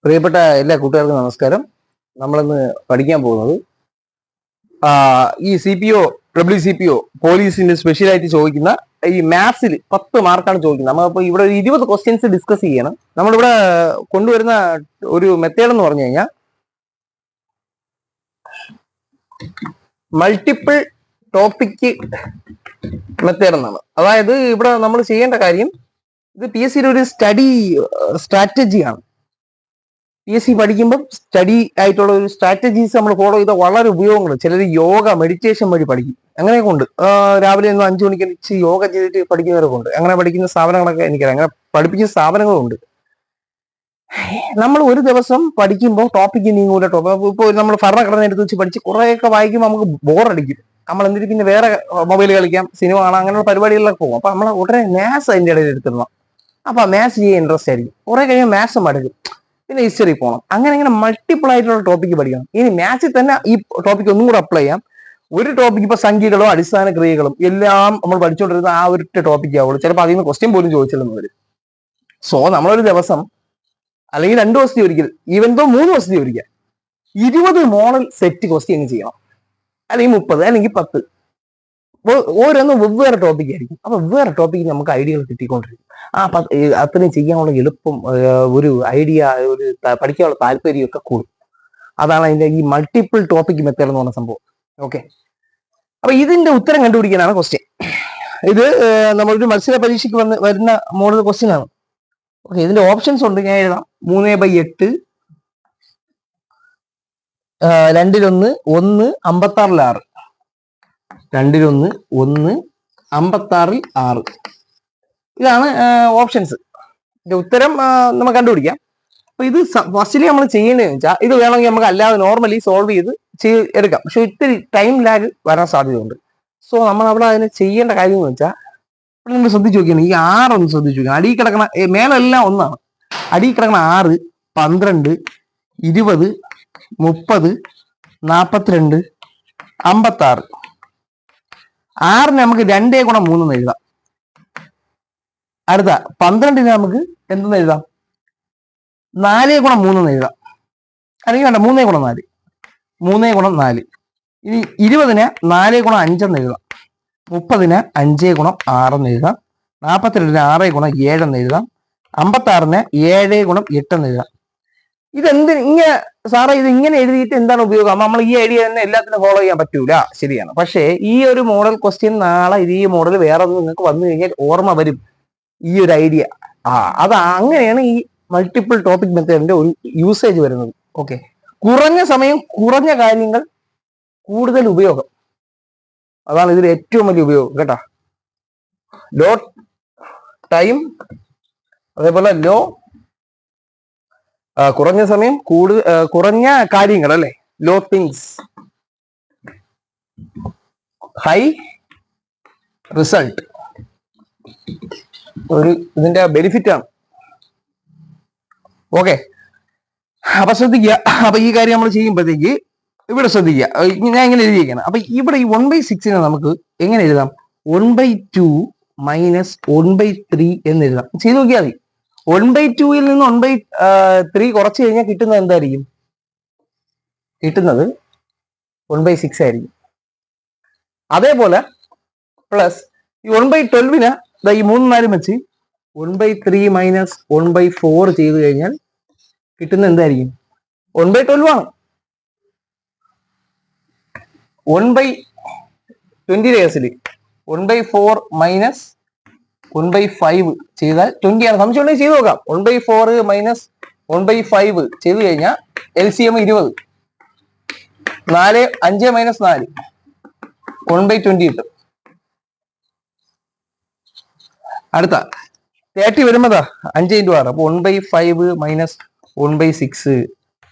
പ്രിയപ്പെട്ട എല്ലാ കൂട്ടുകാർക്കും നമസ്കാരം. നമ്മളിന്ന് പഠിക്കാൻ പോകുന്നത് ഈ CPO, WCPO പോലീസിന്റെ സ്പെഷ്യലായിട്ട് ചോദിക്കുന്ന ഈ മാത്സിൽ 10 മാർക്കാണ് ചോദിക്കുന്നത്. നമ്മളിപ്പോൾ ഇവിടെ ഒരു 20 ക്വസ്റ്റ്യൻസ് ഡിസ്കസ് ചെയ്യണം. നമ്മളിവിടെ കൊണ്ടുവരുന്ന ഒരു മെത്തേഡ് എന്ന് പറഞ്ഞു കഴിഞ്ഞാൽ മൾട്ടിപ്പിൾ ടോപ്പിക് മെത്തേഡ് എന്നാണ്. അതായത് ഇവിടെ നമ്മൾ ചെയ്യേണ്ട കാര്യം, ഇത് PSC ഒരു സ്റ്റഡി സ്ട്രാറ്റജിയാണ്. PSC പഠിക്കുമ്പോൾ സ്റ്റഡി ആയിട്ടുള്ള ഒരു സ്ട്രാറ്റജീസ് നമ്മൾ ഫോളോ ചെയ്ത വളരെ ഉപയോഗങ്ങൾ. ചിലർ യോഗ മെഡിറ്റേഷൻ വഴി പഠിക്കും, അങ്ങനെയൊക്കെ ഉണ്ട്. രാവിലെ 5 മണിക്ക് എണീച്ച് യോഗ ചെയ്തിട്ട് പഠിക്കുന്നവരൊക്കെ ഉണ്ട്. അങ്ങനെ പഠിക്കുന്ന സ്ഥാപനങ്ങളൊക്കെ എനിക്കറിയാം, അങ്ങനെ പഠിപ്പിക്കുന്ന സ്ഥാപനങ്ങളുണ്ട്. നമ്മൾ ഒരു ദിവസം പഠിക്കുമ്പോൾ ടോപ്പിക്ക് നീങ്ങൂല. ഇപ്പോൾ നമ്മൾ ഭരണഘടന എടുത്ത് വെച്ച് പഠിച്ച് കുറേയൊക്കെ വായിക്കുമ്പോൾ നമുക്ക് ബോറടിക്കും. നമ്മൾ എന്നിട്ട് പിന്നെ വേറെ മൊബൈൽ കളിക്കാം, സിനിമ കാണാം, അങ്ങനെയുള്ള പരിപാടികളിലൊക്കെ പോകും. അപ്പൊ നമ്മൾ ഉടനെ മാത്സ് അതിൻ്റെ ഇടയിൽ എടുത്തിടണം. അപ്പൊ മാത്സ് ചെയ്യാൻ ഇൻട്രസ്റ്റ് ആയിരിക്കും. കുറെ കഴിയുമ്പോൾ മാത്സ് മടുക്കും, പിന്നെ ഹിസ്റ്ററി പോകണം. അങ്ങനെ മൾട്ടിപ്പിൾ ആയിട്ടുള്ള ടോപ്പിക്ക് പഠിക്കണം. ഇനി മാത്സിൽ തന്നെ ഈ ടോപ്പിക്ക് ഒന്നും കൂടെ അപ്ലൈ ചെയ്യാം. ഒരു ടോപ്പിക്ക് ഇപ്പൊ സംഖ്യകളും അടിസ്ഥാന ക്രിയകളും എല്ലാം നമ്മൾ പഠിച്ചുകൊണ്ടിരുന്ന ആ ഒരു ടോപ്പിക്ക് ആവുള്ളൂ. ചിലപ്പോൾ അതിൽ നിന്ന് ക്വസ്റ്റ്യൻ പോലും ചോദിച്ചില്ലെന്ന് വരും. സോ നമ്മളൊരു ദിവസം അല്ലെങ്കിൽ 2 ദിവസത്തെ ഒരിക്കൽ, ഈവൻ ദോ 3 ദിവസത്തെ ഒരിക്കൽ 20 മോഡൽ സെറ്റ് ക്വസ്റ്റ്യൻ ചെയ്യണം. അല്ലെങ്കിൽ 30 അല്ലെങ്കിൽ 10. ഓരോന്നും വെവ്വേറെ ടോപ്പിക് ആയിരിക്കും. അപ്പൊ വെവ്വേറെ ടോപ്പിക്ക് നമുക്ക് ഐഡിയകൾ കിട്ടിക്കൊണ്ടിരിക്കും. അത്രയും ചെയ്യാനുള്ള എളുപ്പം, ഒരു ഐഡിയ, ഒരു പഠിക്കാനുള്ള താല്പര്യമൊക്കെ കൂടും. അതാണ് അതിന്റെ ഈ മൾട്ടിപ്പിൾ ടോപ്പിക് മെത്തേഡ് എന്ന് പറഞ്ഞ സംഭവം. ഓക്കെ, അപ്പൊ ഇതിന്റെ ഉത്തരം കണ്ടുപിടിക്കാനാണ് ക്വസ്റ്റ്യൻ. ഇത് നമ്മളൊരു മത്സര പരീക്ഷയ്ക്ക് വരുന്ന മോഡൽ ക്വസ്റ്റ്യൻ ആണ്. ഓക്കെ, ഇതിന്റെ ഓപ്ഷൻസ് ഉണ്ട്, ഞാൻ എഴുതാം. 3/8, 2-1, 1, 56-6. 2-1, 1, 56-6. ഇതാണ് ഓപ്ഷൻസ്. ഇതിന്റെ ഉത്തരം നമുക്ക് കണ്ടുപിടിക്കാം. അപ്പൊ ഇത് ഫസ്റ്റിലി നമ്മൾ ചെയ്യേണ്ടതെന്ന് വെച്ചാൽ, ഇത് വേണമെങ്കിൽ നമുക്ക് അല്ലാതെ നോർമലി സോൾവ് ചെയ്ത് എടുക്കാം. പക്ഷെ ഇത്തിരി ടൈം ലാഗ് വരാൻ സാധ്യതയുണ്ട്. സോ നമ്മൾ അവിടെ അതിന് ചെയ്യേണ്ട കാര്യം എന്ന് വെച്ചാൽ, ഇവിടെ നിങ്ങൾ ശ്രദ്ധിച്ചു നോക്കിയാണ്, ഈ 6 ഒന്ന് ശ്രദ്ധിച്ചു നോക്കിയാണ്. അടിയിൽ കിടക്കണ മേലെല്ലാം ഒന്നാണ്. അടിയിൽ കിടക്കണ 6, 12, 20, 30, 42, 56. 6ന് നമുക്ക് 2 × 3 എഴുതാം. അടുത്ത 12ന് നമുക്ക് എന്തെന്ന് എഴുതാം? 4 × 3 എഴുതാം. അല്ലെങ്കിൽ വേണ്ട, 3 × 4. 3 × 4. ഇനി 20ന് 4 × 5 എഴുതാം. 30ന് 5 × 6 എഴുതാം. 42ന് 6 × 7 എഴുതാം. 56ന് 7 × 8 എഴുതാം. ഇങ്ങനെ സാറേ, ഇത് ഇങ്ങനെ എഴുതിയിട്ട് എന്താണ് ഉപയോഗം? നമ്മൾ ഈ ഐഡിയ തന്നെ എല്ലാത്തിനും ഫോളോ ചെയ്യാൻ പറ്റൂല, ശരിയാണ്. പക്ഷേ ഈ ഒരു മോഡൽ ക്വസ്റ്റ്യൻ നാളെ ഈ മോഡൽ വേറെ ഒന്നും നിങ്ങൾക്ക് വന്നു കഴിഞ്ഞാൽ ഓർമ്മ വരും ഈ ഒരു ഐഡിയ. അങ്ങനെയാണ് ഈ മൾട്ടിപ്പിൾ ടോപ്പിക് മെത്തേഡിന്റെ ഒരു യൂസേജ് വരുന്നത്. ഓക്കെ, കുറഞ്ഞ സമയം, കുറഞ്ഞ കാര്യങ്ങൾ, കൂടുതൽ ഉപയോഗം. അതാണ് ഇതിൽ ഏറ്റവും വലിയ ഉപയോഗം കേട്ടോ. ലോ ടൈം, അതേപോലെ കുറഞ്ഞ സമയം, കുറഞ്ഞ കാര്യങ്ങൾ, അല്ലെ? Low things, high result. ഇതിന്റെ ബെനിഫിറ്റ് ആണ്. ഓക്കെ, അപ്പൊ ശ്രദ്ധിക്കുക. അപ്പൊ ഈ കാര്യം നമ്മൾ ചെയ്യുമ്പോഴത്തേക്ക് ഇവിടെ ശ്രദ്ധിക്കുക. ഞാൻ എങ്ങനെ എഴുതിയിരിക്കണം? അപ്പൊ ഇവിടെ ഈ 1/6നെ നമുക്ക് എങ്ങനെ എഴുതാം? 1/2 - 1/3 എന്ന് എഴുതാം. ചെയ്ത് നോക്കിയാൽ മതി. 1/2ൽ നിന്ന് 1/3 കുറച്ച് കഴിഞ്ഞാൽ കിട്ടുന്നത് എന്തായിരിക്കും? കിട്ടുന്നത് 1/6 ആയിരിക്കും. അതേപോലെ പ്ലസ് ഈ 1/12ന് ഈ 3 4 വെച്ച് 1/3 - 1/4 ചെയ്ത് കഴിഞ്ഞാൽ കിട്ടുന്നത് എന്തായിരിക്കും? 1/12 ആണ്. 1/20 കേസിൽ 1/4 - 1/5 ചെയ്താൽ 20 ആണ്. സംശയം ഉണ്ടെങ്കിൽ ചെയ്ത് നോക്കാം. 1/4 - 1/5 ചെയ്ത് കഴിഞ്ഞാൽ LCM 20. 5 - 4 1/20 കിട്ടും. അടുത്ത 30 വരുമ്പോഴാ 5 × 6. അപ്പൊ 1/5 - 1/6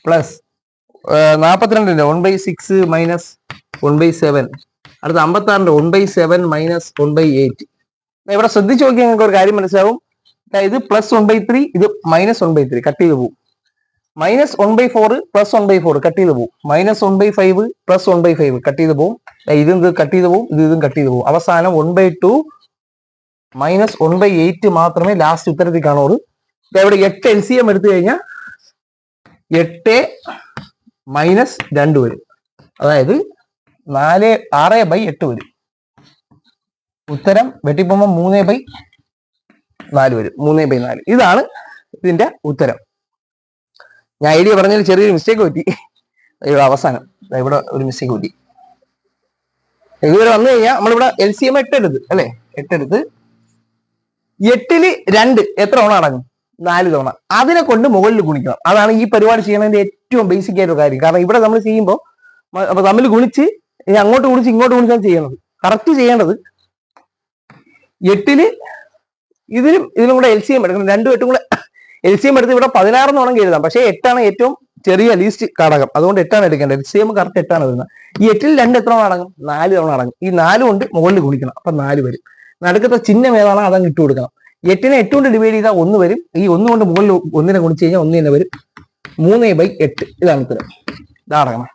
പ്ലസ് 42ന്റെ 1/6 - 1/7. അടുത്ത 56ന്റെ 1/7 - 1/8. ഇവിടെ ശ്രദ്ധിച്ചു നോക്കിയാൽ നിങ്ങൾക്ക് ഒരു കാര്യം മനസ്സിലാവും. ഇത് +1/3, ഇത് -1/3 കട്ട് ചെയ്ത് പോകും. -1/4 +1/4 കട്ട് ചെയ്ത് പോകും. -1/5 +1/5 കട്ട് ചെയ്ത് പോകും. ഇതും കട്ട് ചെയ്ത് പോകും, ഇതും കട്ട് ചെയ്ത് പോകും. അവസാനം 1/2 - 1/8 മാത്രമേ ലാസ്റ്റ് ഉത്തരത്തിൽ കാണുള്ളൂ. ഇവിടെ 8 LCM എടുത്തു കഴിഞ്ഞാൽ 8 മൈനസ് 2 വരും. അതായത് 6/8 വരും. ഉത്തരം വെട്ടിപ്പോകുമ്പോൾ 3/4 വരും. 3/4 ഇതാണ് ഇതിന്റെ ഉത്തരം. ഞാൻ ഐഡിയ പറഞ്ഞതിൽ ചെറിയൊരു മിസ്റ്റേക്ക് പറ്റി. ഇവിടെ അവസാനം ഇവിടെ ഒരു മിസ്റ്റേക്ക് പറ്റി. ഇതുവരെ വന്നു കഴിഞ്ഞാൽ നമ്മളിവിടെ LCM 8 എടുത്ത് അല്ലെ, 8 എടുത്ത് 8ല് 2 എത്ര തവണ അടങ്ങും? 4 തവണ. അതിനെ കൊണ്ട് മുകളിൽ ഗുണിക്കണം. അതാണ് ഈ പരിപാടി ചെയ്യുന്നതിന്റെ ഏറ്റവും ബേസിക് ആയിട്ടുള്ള കാര്യം. കാരണം ഇവിടെ നമ്മൾ ചെയ്യുമ്പോൾ തമ്മിൽ ഗുണിച്ച് അങ്ങോട്ട് ഗുണിച്ച് ഇങ്ങോട്ട് ഗുണിച്ചാണ് ചെയ്യുന്നത്. കറക്റ്റ് ചെയ്യേണ്ടത് 8ല് ഇതിലും കൂടെ LCM എടുക്കണം. 2 8 കൂടെ LCM എടുത്ത് ഇവിടെ 16 എന്ന് വേണമെങ്കിൽ എഴുതാം. പക്ഷേ 8 ഏറ്റവും ചെറിയ ലീസ്റ്റ് ഘടകം. അതുകൊണ്ട് 8 എടുക്കേണ്ടത്. LCM കറക്റ്റ് 8 വരുന്നത്. ഈ 8ൽ 2 എത്ര തവണ അടങ്ങും? 4 തവണ അടങ്ങും. ഈ 4 കൊണ്ട് മുകളിൽ ഗുണിക്കണം. അപ്പൊ 4 വരും. നടുക്കത്തെ ചിഹ്നം ഏതാണോ അതങ്ങ് ഇട്ട് കൊടുക്കണം. 8നെ 8 കൊണ്ട് ഡിവൈഡ് ചെയ്താൽ 1 വരും. ഈ 1 കൊണ്ട് മുകളിൽ 1നെ ഗുണിച്ച് കഴിഞ്ഞാൽ 1 തന്നെ വരും. 3/8 ഇതാണ് ഉത്തരം. ഇതടങ്ങണം.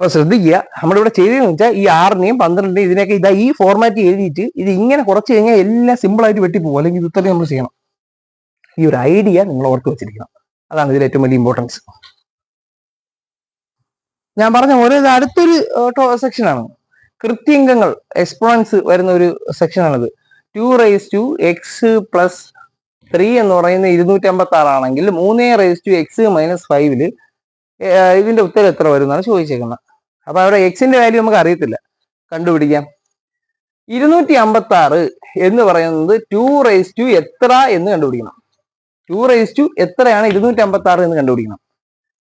അപ്പൊ ശ്രദ്ധിക്കുക, നമ്മളിവിടെ ചെയ്തതെന്ന് വെച്ചാൽ ഈ 6നെയും 12നെയും ഇതിനൊക്കെ ഇതാ ഈ ഫോർമാറ്റ് എഴുതിയിട്ട് ഇത് ഇങ്ങനെ കുറച്ച് കഴിഞ്ഞാൽ എല്ലാം സിമ്പിൾ ആയിട്ട് വെട്ടിപ്പോകും. അല്ലെങ്കിൽ ഇത് ഇത്രയും നമ്മൾ ചെയ്യണം. ഈ ഒരു ഐഡിയ നിങ്ങൾ ഓർത്ത് വെച്ചിരിക്കണം. അതാണ് ഇതിൽ ഏറ്റവും വലിയ ഇമ്പോർട്ടൻസ്. ഞാൻ പറഞ്ഞ പോലെ ഇത് അടുത്തൊരു സെക്ഷനാണ്. കൃത്യംഗങ്ങൾ എക്സ്പോണൻസ് വരുന്ന ഒരു സെക്ഷനാണിത്. 2x + 3 എന്ന് പറയുന്ന 256 ആണെങ്കിൽ 3x - 5 ഇതിന്റെ ഉത്തരം എത്ര വരും എന്നാണ് ചോദിച്ചേക്കുന്നത്. അപ്പൊ അവിടെ എക്സിന്റെ വാല്യൂ നമുക്ക് അറിയത്തില്ല, കണ്ടുപിടിക്കാം. 256 എന്ന് പറയുന്നത് 2 എത്ര എന്ന് കണ്ടുപിടിക്കണം. 2 എത്രയാണ് 256 എന്ന് കണ്ടുപിടിക്കണം.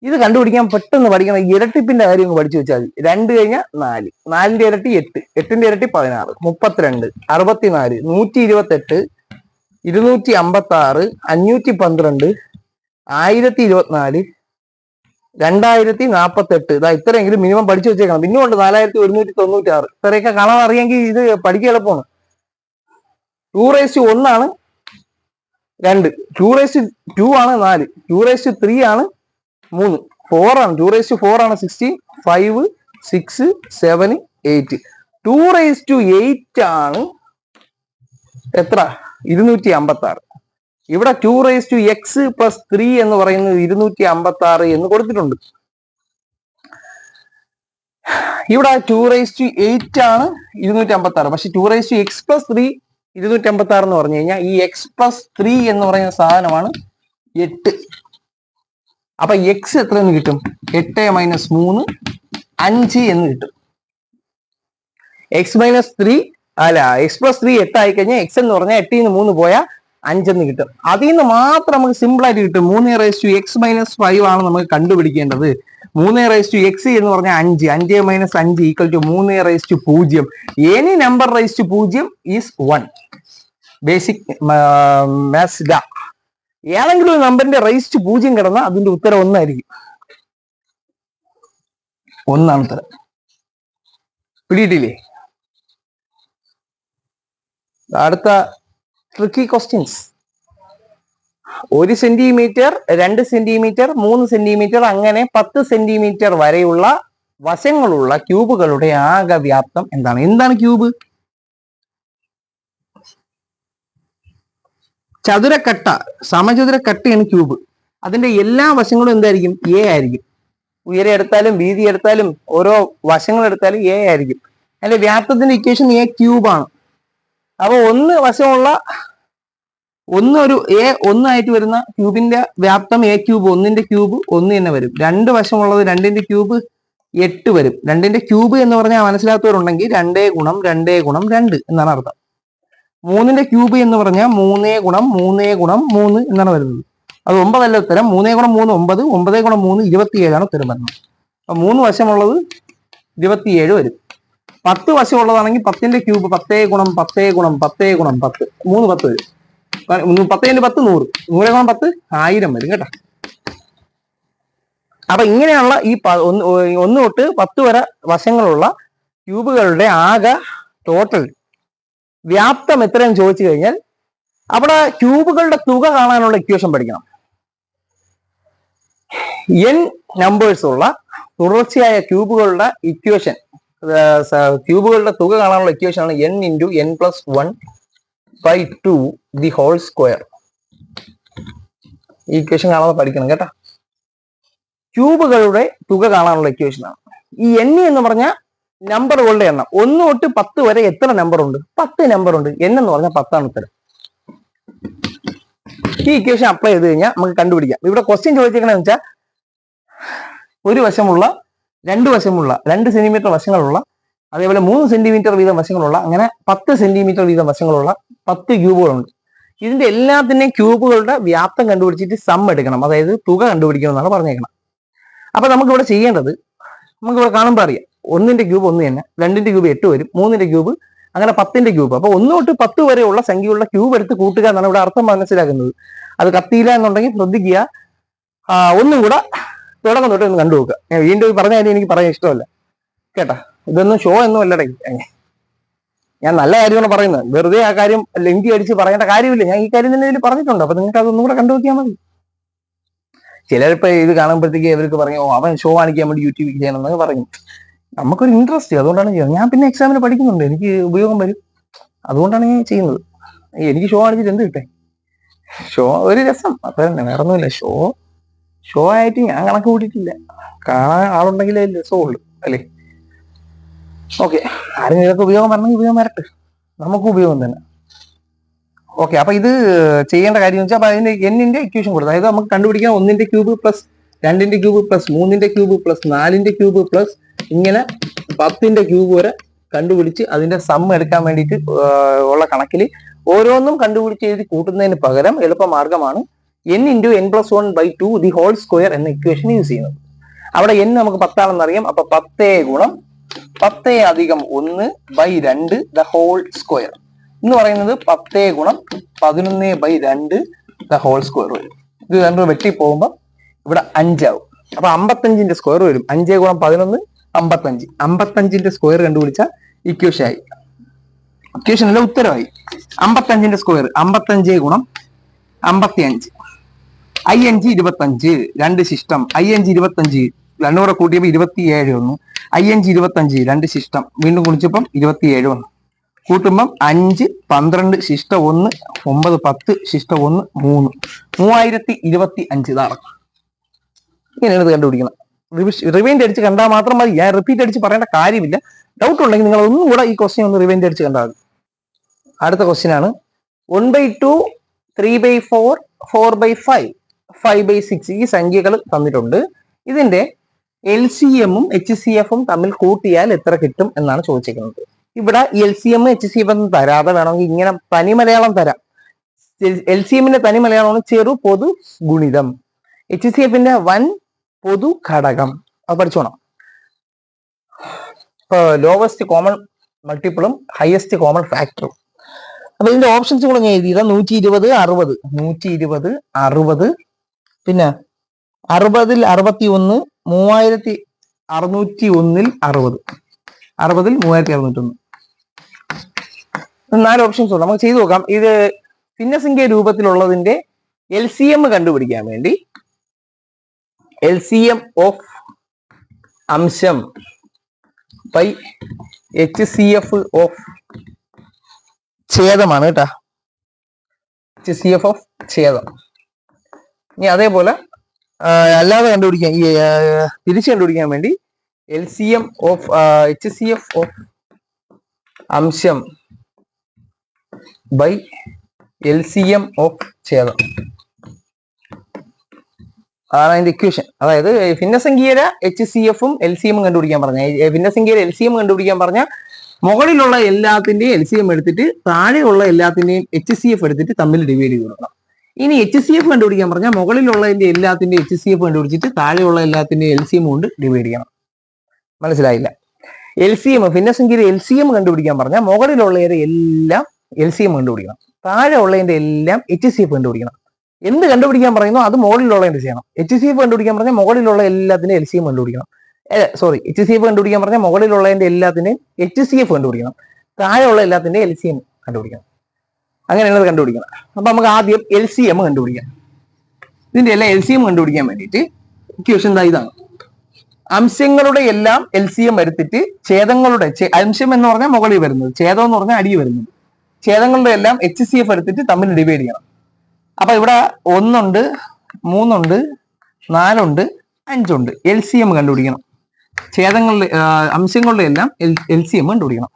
ഇത് കണ്ടുപിടിക്കാൻ പെട്ടെന്ന് പഠിക്കണം. ഇരട്ടിപ്പിന്റെ കാര്യം പഠിച്ചു വെച്ചാൽ മതി. 2 കഴിഞ്ഞാൽ 4, 4ന്റെ ഇരട്ടി 8, 8ന്റെ ഇരട്ടി 16, 32, 64, 128, 256, 512, 1024, 2048. ഇതാ ഇത്രയെങ്കിലും മിനിമം പഠിച്ചു വെച്ചേക്കണം. പിന്നെ ഉണ്ട് 4196. ഇത്രയൊക്കെ കാണാൻ അറിയാമെങ്കിൽ ഇത് പഠിക്കാൻ എളുപ്പമാണ്. 2 ആണ് 2, 2 ആണ് 4, 2 ആണ് 3, 4 ആണ് 2 ആണ് 16, 5, 6, 7, 8. 2 ആണ് എത്ര? 256. ഇവിടെ 2x + 3 എന്ന് പറയുന്നത് 256 എന്ന് കൊടുത്തിട്ടുണ്ട്. ഇവിടെ 2 ആണ് 256. പക്ഷെ 2x + 3 256 എന്ന് പറഞ്ഞു കഴിഞ്ഞാൽ ഈ x + 3 എന്ന് പറയുന്ന സാധനമാണ് 8. അപ്പൊ x എത്ര എന്ന് കിട്ടും? 8 - 3 5 എന്ന് കിട്ടും. x - 3 അല്ല, x + 3 8 ആയി കഴിഞ്ഞാൽ x എന്ന് പറഞ്ഞാൽ 8ൽ നിന്ന് 3 പോയാൽ 5 എന്ന് കിട്ടും. അതിൽ നിന്ന് മാത്രം നമുക്ക് സിമ്പിൾ ആയിട്ട് കിട്ടും. 3x - 5 ആണ് നമുക്ക് കണ്ടുപിടിക്കേണ്ടത്. 3x എന്ന് പറഞ്ഞാൽ 5, 5 - 5 = 3 0. Any number raise to 0 is 1. Basic maths ഡാ. ഏതെങ്കിലും ഒരു നമ്പറിന്റെ റൈസ് ടു 0 കിടന്നാൽ അതിന്റെ ഉത്തരം 1 ആയിരിക്കും. 1 ആണ് ഉത്തരം. പിടിയിട്ടില്ലേ? അടുത്ത tricky questions. 1 centimetre, 2 centimetre, 3 centimetre അങ്ങനെ 10 സെന്റിമീറ്റർ വരെയുള്ള വശങ്ങളുള്ള ക്യൂബുകളുടെ ആകെ വ്യാപ്തം എന്താണ്? എന്താണ് ക്യൂബ്? ചതുരക്കട്ട, സമചതുരക്കട്ടയാണ് ക്യൂബ്. അതിന്റെ എല്ലാ വശങ്ങളും എന്തായിരിക്കും? A ആയിരിക്കും. ഉയരം എടുത്താലും വീതി എടുത്താലും ഓരോ വശങ്ങൾ എടുത്താലും A ആയിരിക്കും. അതിന്റെ വ്യാപ്തത്തിന്റെ ഇക്വേഷൻ A³ ആണ്. അപ്പൊ 1 വശമുള്ള ഒരു A1 ആയിട്ട് വരുന്ന ക്യൂബിന്റെ വ്യാപ്തം A³. 1ന്റെ ക്യൂബ് 1 തന്നെ വരും. 2 വശമുള്ളത് 2ന്റെ ക്യൂബ് 8 വരും. 2ന്റെ ക്യൂബ് എന്ന് പറഞ്ഞാൽ മനസ്സിലാത്തവരുണ്ടെങ്കിൽ 2 × 2 × 2 എന്നാണ് അർത്ഥം. 3ന്റെ ക്യൂബ് എന്ന് പറഞ്ഞാൽ 3 × 3 × 3 എന്നാണ് വരുന്നത്. അത് 9 അല്ല ഉത്തരം. 3 × 3 9, 9 × 3 27 ആണ് ഉത്തരം വരുന്നത്. അപ്പൊ 3 വശമുള്ളത് 27 വരും. 10 വശമുള്ളതാണെങ്കിൽ 10ന്റെ ക്യൂബ് 10 × 10 × 10 × 10, 3 10 വരും. 10 × 10 100, 100 × 10 1000 വരും കേട്ടോ. അപ്പൊ ഇങ്ങനെയുള്ള ഈ 1 തൊട്ട് 10 വരെ വശങ്ങളുള്ള ക്യൂബുകളുടെ ആകെ ടോട്ടൽ വ്യാപ്തം എത്രയെന്ന് ചോദിച്ചു കഴിഞ്ഞാൽ അവിടെ ക്യൂബുകളുടെ തുക കാണാനുള്ള ഇക്വേഷൻ പഠിക്കണം. n നമ്പേഴ്സ് ഉള്ള തുടർച്ചയായ ക്യൂബുകളുടെ ഇക്വേഷൻ, ക്യൂബുകളുടെ തുക കാണാനുള്ള ഇക്വേഷൻ ആണ് n × n + 1/2 the whole square. ഈ ഇക്വേഷൻ കാണാതെ പഠിക്കണം കേട്ടോ. ക്യൂബുകളുടെ തുക കാണാനുള്ള ഇക്വേഷനാണ്. ഈ n എന്ന് പറഞ്ഞ നമ്പറുകളുടെ എണ്ണം 1 തൊട്ട് 10 വരെ എത്ര നമ്പർ ഉണ്ട്? 10 നമ്പർ ഉണ്ട്. n എന്ന് പറഞ്ഞാൽ 10 ആണ് ഉത്തരം. ഈ ഇക്വേഷൻ അപ്ലൈ ചെയ്ത് കഴിഞ്ഞാൽ നമുക്ക് കണ്ടുപിടിക്കാം. ഇവിടെ ക്വസ്റ്റ്യൻ ചോദിച്ചിരിക്കണെന്ന് വെച്ചാൽ ഒരു വശമുള്ള 2 സെന്റിമീറ്റർ വശങ്ങളുള്ള, അതേപോലെ 3 സെന്റിമീറ്റർ വീതം വശങ്ങളുള്ള, അങ്ങനെ 10 സെന്റിമീറ്റർ വീതം വശങ്ങളുള്ള 10 ക്യൂബുകളുണ്ട്. ഇതിന്റെ എല്ലാത്തിന്റെയും ക്യൂബുകളുടെ വ്യാപ്തം കണ്ടുപിടിച്ചിട്ട് സം എടുക്കണം, അതായത് തുക കണ്ടുപിടിക്കണം എന്നാണ് പറഞ്ഞേക്കണം. അപ്പൊ നമുക്ക് ഇവിടെ ചെയ്യേണ്ടത്, നമുക്കിവിടെ കാണുമ്പോൾ അറിയാം, 1ന്റെ ക്യൂബ് 1 തന്നെ, 2ന്റെ ക്യൂബ് 8 വരും, 3ന്റെ ക്യൂബ്, അങ്ങനെ 10ന്റെ ക്യൂബ്. അപ്പൊ 1 തൊട്ട് 10 വരെയുള്ള സംഖ്യയുള്ള ക്യൂബ് എടുത്ത് കൂട്ടുക എന്നാണ് ഇവിടെ അർത്ഥം മനസ്സിലാക്കുന്നത്. അത് കത്തിയില്ല എന്നുണ്ടെങ്കിൽ ശ്രദ്ധിക്കുക. ഒന്നും കൂടെ തുടക്കം തൊട്ട് ഒന്ന് കണ്ടുപോക്കുക. ഞാൻ വീണ്ടും പറഞ്ഞ കാര്യം എനിക്ക് പറയാൻ ഇഷ്ടമല്ല കേട്ടാ. ഇതൊന്നും ഷോ ഒന്നും അല്ലടേ. ഞാൻ നല്ല കാര്യമാണ് പറയുന്നത്, വെറുതെ ആ കാര്യം ലെങ്കി അടിച്ച് പറയേണ്ട കാര്യമില്ല. ഞാൻ ഈ കാര്യം തന്നെ ഇതിൽ പറഞ്ഞിട്ടുണ്ട്. അപ്പൊ നിങ്ങൾക്ക് അതൊന്നും കൂടെ കണ്ടുനോക്കിയാൽ മതി. ചിലരിപ്പോ ഇത് കാണുമ്പോഴത്തേക്ക് ഇവർക്ക് പറഞ്ഞു, ഓ അവൻ ഷോ കാണിക്കാൻ വേണ്ടി യൂട്യൂബിൽ ചെയ്യണമെന്ന് പറയും. നമുക്കൊരു ഇൻട്രസ്റ്റ്, അതുകൊണ്ടാണ് ചെയ്യുന്നത്. ഞാൻ പിന്നെ എക്സാമിന് പഠിക്കുന്നുണ്ട്, എനിക്ക് ഉപയോഗം വരും, അതുകൊണ്ടാണ് ഞാൻ ചെയ്യുന്നത്. എനിക്ക് ഷോ കാണിച്ചിട്ട് എന്ത് കിട്ടേ? ഷോ ഒരു രസം, അത്ര തന്നെ, വേറെ ഒന്നുമില്ല. ഷോ ആയിട്ട് ഞാൻ കണക്ക് കൂട്ടിയിട്ടില്ല. കാണാൻ ആളുണ്ടെങ്കിലേ രസമുള്ളൂ അല്ലേ? ഓക്കെ, ആരെങ്കിലും ഇതൊക്കെ ഉപയോഗം വരണമെങ്കിൽ ഉപയോഗം വരട്ടെ, നമുക്ക് ഉപയോഗം തന്നെ. ഓക്കെ, അപ്പൊ ഇത് ചെയ്യേണ്ട കാര്യം വെച്ചാൽ അപ്പൊ അതിന്റെ എന്നിന്റെ ഇക്വേഷൻ കൊടുത്തു. അതായത് നമുക്ക് കണ്ടുപിടിക്കാൻ 1ന്റെ ക്യൂബ് പ്ലസ് 2ന്റെ ക്യൂബ് പ്ലസ് 3ന്റെ ക്യൂബ് പ്ലസ് 4ന്റെ ക്യൂബ് പ്ലസ് ഇങ്ങനെ 10ന്റെ ക്യൂബ് വരെ കണ്ടുപിടിച്ച് അതിന്റെ സം എടുക്കാൻ വേണ്ടിയിട്ട് ഉള്ള കണക്കിൽ ഓരോന്നും കണ്ടുപിടിച്ച് എഴുതി കൂട്ടുന്നതിന് പകരം എളുപ്പമാർഗമാണ് n × n+1/2 the whole square എന്ന ഇക്വേഷൻ യൂസ് ചെയ്യുന്നത്. അവിടെ n നമുക്ക് 10 ആണെന്ന് അറിയാം. അപ്പൊ 10 ഗുണം 10 അധികം 1/2 ദ ഹോൾ സ്ക്വയർ എന്ന് പറയുന്നത് 10 ഗുണം 11/2 ദ ഹോൾ സ്ക്വയർ വരും. ഇത് രണ്ട് വെട്ടി പോകുമ്പോൾ ഇവിടെ 5 ആവും. അപ്പൊ 55ന്റെ സ്ക്വയർ വരും. 5 ഗുണം 11 55. 55ന്റെ സ്ക്വയർ കണ്ടുപിടിച്ച ഇക്വേഷൻ ആയി. ഇക്വേഷൻ അല്ല, ഉത്തരമായി. 55ന്റെ സ്ക്വയർ 55 ഗുണം 55. 5 25, 2 ശിഷ്ടം. 5 25, 2 കൂടെ കൂട്ടിയപ്പോൾ 27 വന്നു. 5 25, 2 ശിഷ്ടം. വീണ്ടും കുടിച്ചപ്പം 27 വന്നു. കൂട്ടുമ്പം 5 12 ശിഷ്ടം 1 9 10 ശിഷ്ടം 1 3 3025. ഇതാണ് ഇങ്ങനെയാണ് ഇത് കണ്ടുപിടിക്കുന്നത്. റിവൈൻഡ് അടിച്ച് കണ്ടാൽ മാത്രം മതി. ഞാൻ റിപ്പീറ്റ് അടിച്ച് പറയേണ്ട കാര്യമില്ല. ഡൗട്ട് ഉണ്ടെങ്കിൽ നിങ്ങൾ ഒന്നും കൂടെ ഈ ക്വസ്റ്റ്യൻ ഒന്ന് റിവൈൻഡ് അടിച്ച് കണ്ടാൽ മതി. അടുത്ത ക്വസ്റ്റ്യൻ ആണ് 1/2 3/4 4/5 5/6. ഈ സംഖ്യകൾ തന്നിട്ടുണ്ട്. ഇതിന്റെ LCM-ഉം HCF-ഉം തമ്മിൽ കൂട്ടിയാൽ എത്ര കിട്ടും എന്നാണ് ചോദിച്ചിരിക്കുന്നത്. ഇവിടെ LCM HCF ഒന്നും തരാതെ വേണമെങ്കിൽ ഇങ്ങനെ തനി മലയാളം തരാം. LCM-ന്റെ തനി മലയാളമാണ് ചെറു പൊതു ഗുണിതം, HCF-ന്റെ വൻ പൊതു ഘടകം. അത് പഠിച്ചോണം. ഇപ്പൊ ലോവസ്റ്റ് കോമൺ മൾട്ടിപ്പിളും ഹയസ്റ്റ് കോമൺ ഫാക്ടറും. അപ്പൊ ഇതിന്റെ ഓപ്ഷൻസ് കൂടെ ഞാൻ എഴുതിയത് 120 60 120 60, പിന്നെ 60-ൽ 61, 3601-ൽ 60, 60-ൽ 3601. 4 ഓപ്ഷൻസ് ഉണ്ട്. നമുക്ക് ചെയ്തു നോക്കാം. ഇത് ഭിന്നസംഖ്യ രൂപത്തിലുള്ളതിന്റെ LCM കണ്ടുപിടിക്കാൻ വേണ്ടി LCM ഓഫ് അംശം ബൈ HCF ഓഫ് ഛേദമാണ് കേട്ടാ. HCF ഓഫ് ഛേദം. ഇനി അതേപോലെ അല്ലാതെ കണ്ടുപിടിക്കാൻ, ഈ തിരിച്ച് കണ്ടുപിടിക്കാൻ വേണ്ടി LCM ഓഫ് HCF ഓഫ് അംശം ബൈ LCM ഓഫ് ഛേദം. അതാണ് അതിന്റെ ഇക്വേഷൻ. അതായത് ഭിന്നസംഖ്യയുടെ HCF-ഉം LCM കണ്ടുപിടിക്കാൻ പറഞ്ഞ, ഭിന്നസംഖ്യയുടെ LCM കണ്ടുപിടിക്കാൻ പറഞ്ഞ മുകളിലുള്ള എല്ലാത്തിന്റെയും LCM എടുത്തിട്ട് താഴെയുള്ള എല്ലാത്തിന്റെയും HCF എടുത്തിട്ട് തമ്മിൽ ഡിവൈഡ് ചെയ്ത് കൊടുക്കണം. ഇനി HCF കണ്ടുപിടിക്കാൻ പറഞ്ഞാൽ മുകളിലുള്ളതിന്റെ എല്ലാത്തിന്റെയും HCF കണ്ടുപിടിച്ചിട്ട് താഴെയുള്ള എല്ലാത്തിന്റെയും LCM കൊണ്ട് ഡിവൈഡ് ചെയ്യണം. മനസ്സിലായില്ല? LCM ഭിന്നസംഖ്യയുടെ LCM കണ്ടുപിടിക്കാൻ പറഞ്ഞാൽ മുകളിലുള്ളതിന്റെ എല്ലാം LCM കണ്ടുപിടിക്കണം, താഴെ ഉള്ളതിന്റെ എല്ലാം HCF കണ്ടുപിടിക്കണം. എന്ത് കണ്ടുപിടിക്കാൻ പറയുന്നു അത് മുകളിലുള്ളതിന്റെ ചെയ്യണം. HCF കണ്ടുപിടിക്കാൻ പറഞ്ഞാൽ മുകളിലുള്ള എല്ലാത്തിന്റെയും LCM കണ്ടുപിടിക്കണം. HCF കണ്ടുപിടിക്കാൻ പറഞ്ഞാൽ മുകളിലുള്ളതിന്റെ എല്ലാത്തിന്റെയും HCF കണ്ടുപിടിക്കണം, താഴെയുള്ള എല്ലാത്തിന്റെയും LCM കണ്ടുപിടിക്കണം. അങ്ങനെയാണ് അത് കണ്ടുപിടിക്കണം. അപ്പൊ നമുക്ക് ആദ്യം LCM കണ്ടുപിടിക്കാം. ഇതിന്റെ എല്ലാം LCM കണ്ടുപിടിക്കാൻ വേണ്ടിയിട്ട് ഇക്വേഷൻ ഇതാണ്. അംശങ്ങളുടെ എല്ലാം LCM എടുത്തിട്ട് ഛേദങ്ങളുടെ, അംശം എന്ന് പറഞ്ഞാൽ മുകളിൽ വരുന്നത്, ഛേദം എന്ന് പറഞ്ഞാൽ അടിയിൽ വരുന്നത്, ഛേദങ്ങളുടെ എല്ലാം HCF എടുത്തിട്ട് തമ്മിൽ ഡിവൈഡ് ചെയ്യണം. അപ്പൊ ഇവിടെ 1 ഉണ്ട്, 3 ഉണ്ട്, 4 ഉണ്ട്, 5 ഉണ്ട്. LCM കണ്ടുപിടിക്കണം. ഛേദങ്ങളുടെ അംശങ്ങളുടെ എല്ലാം LCM കണ്ടുപിടിക്കണം.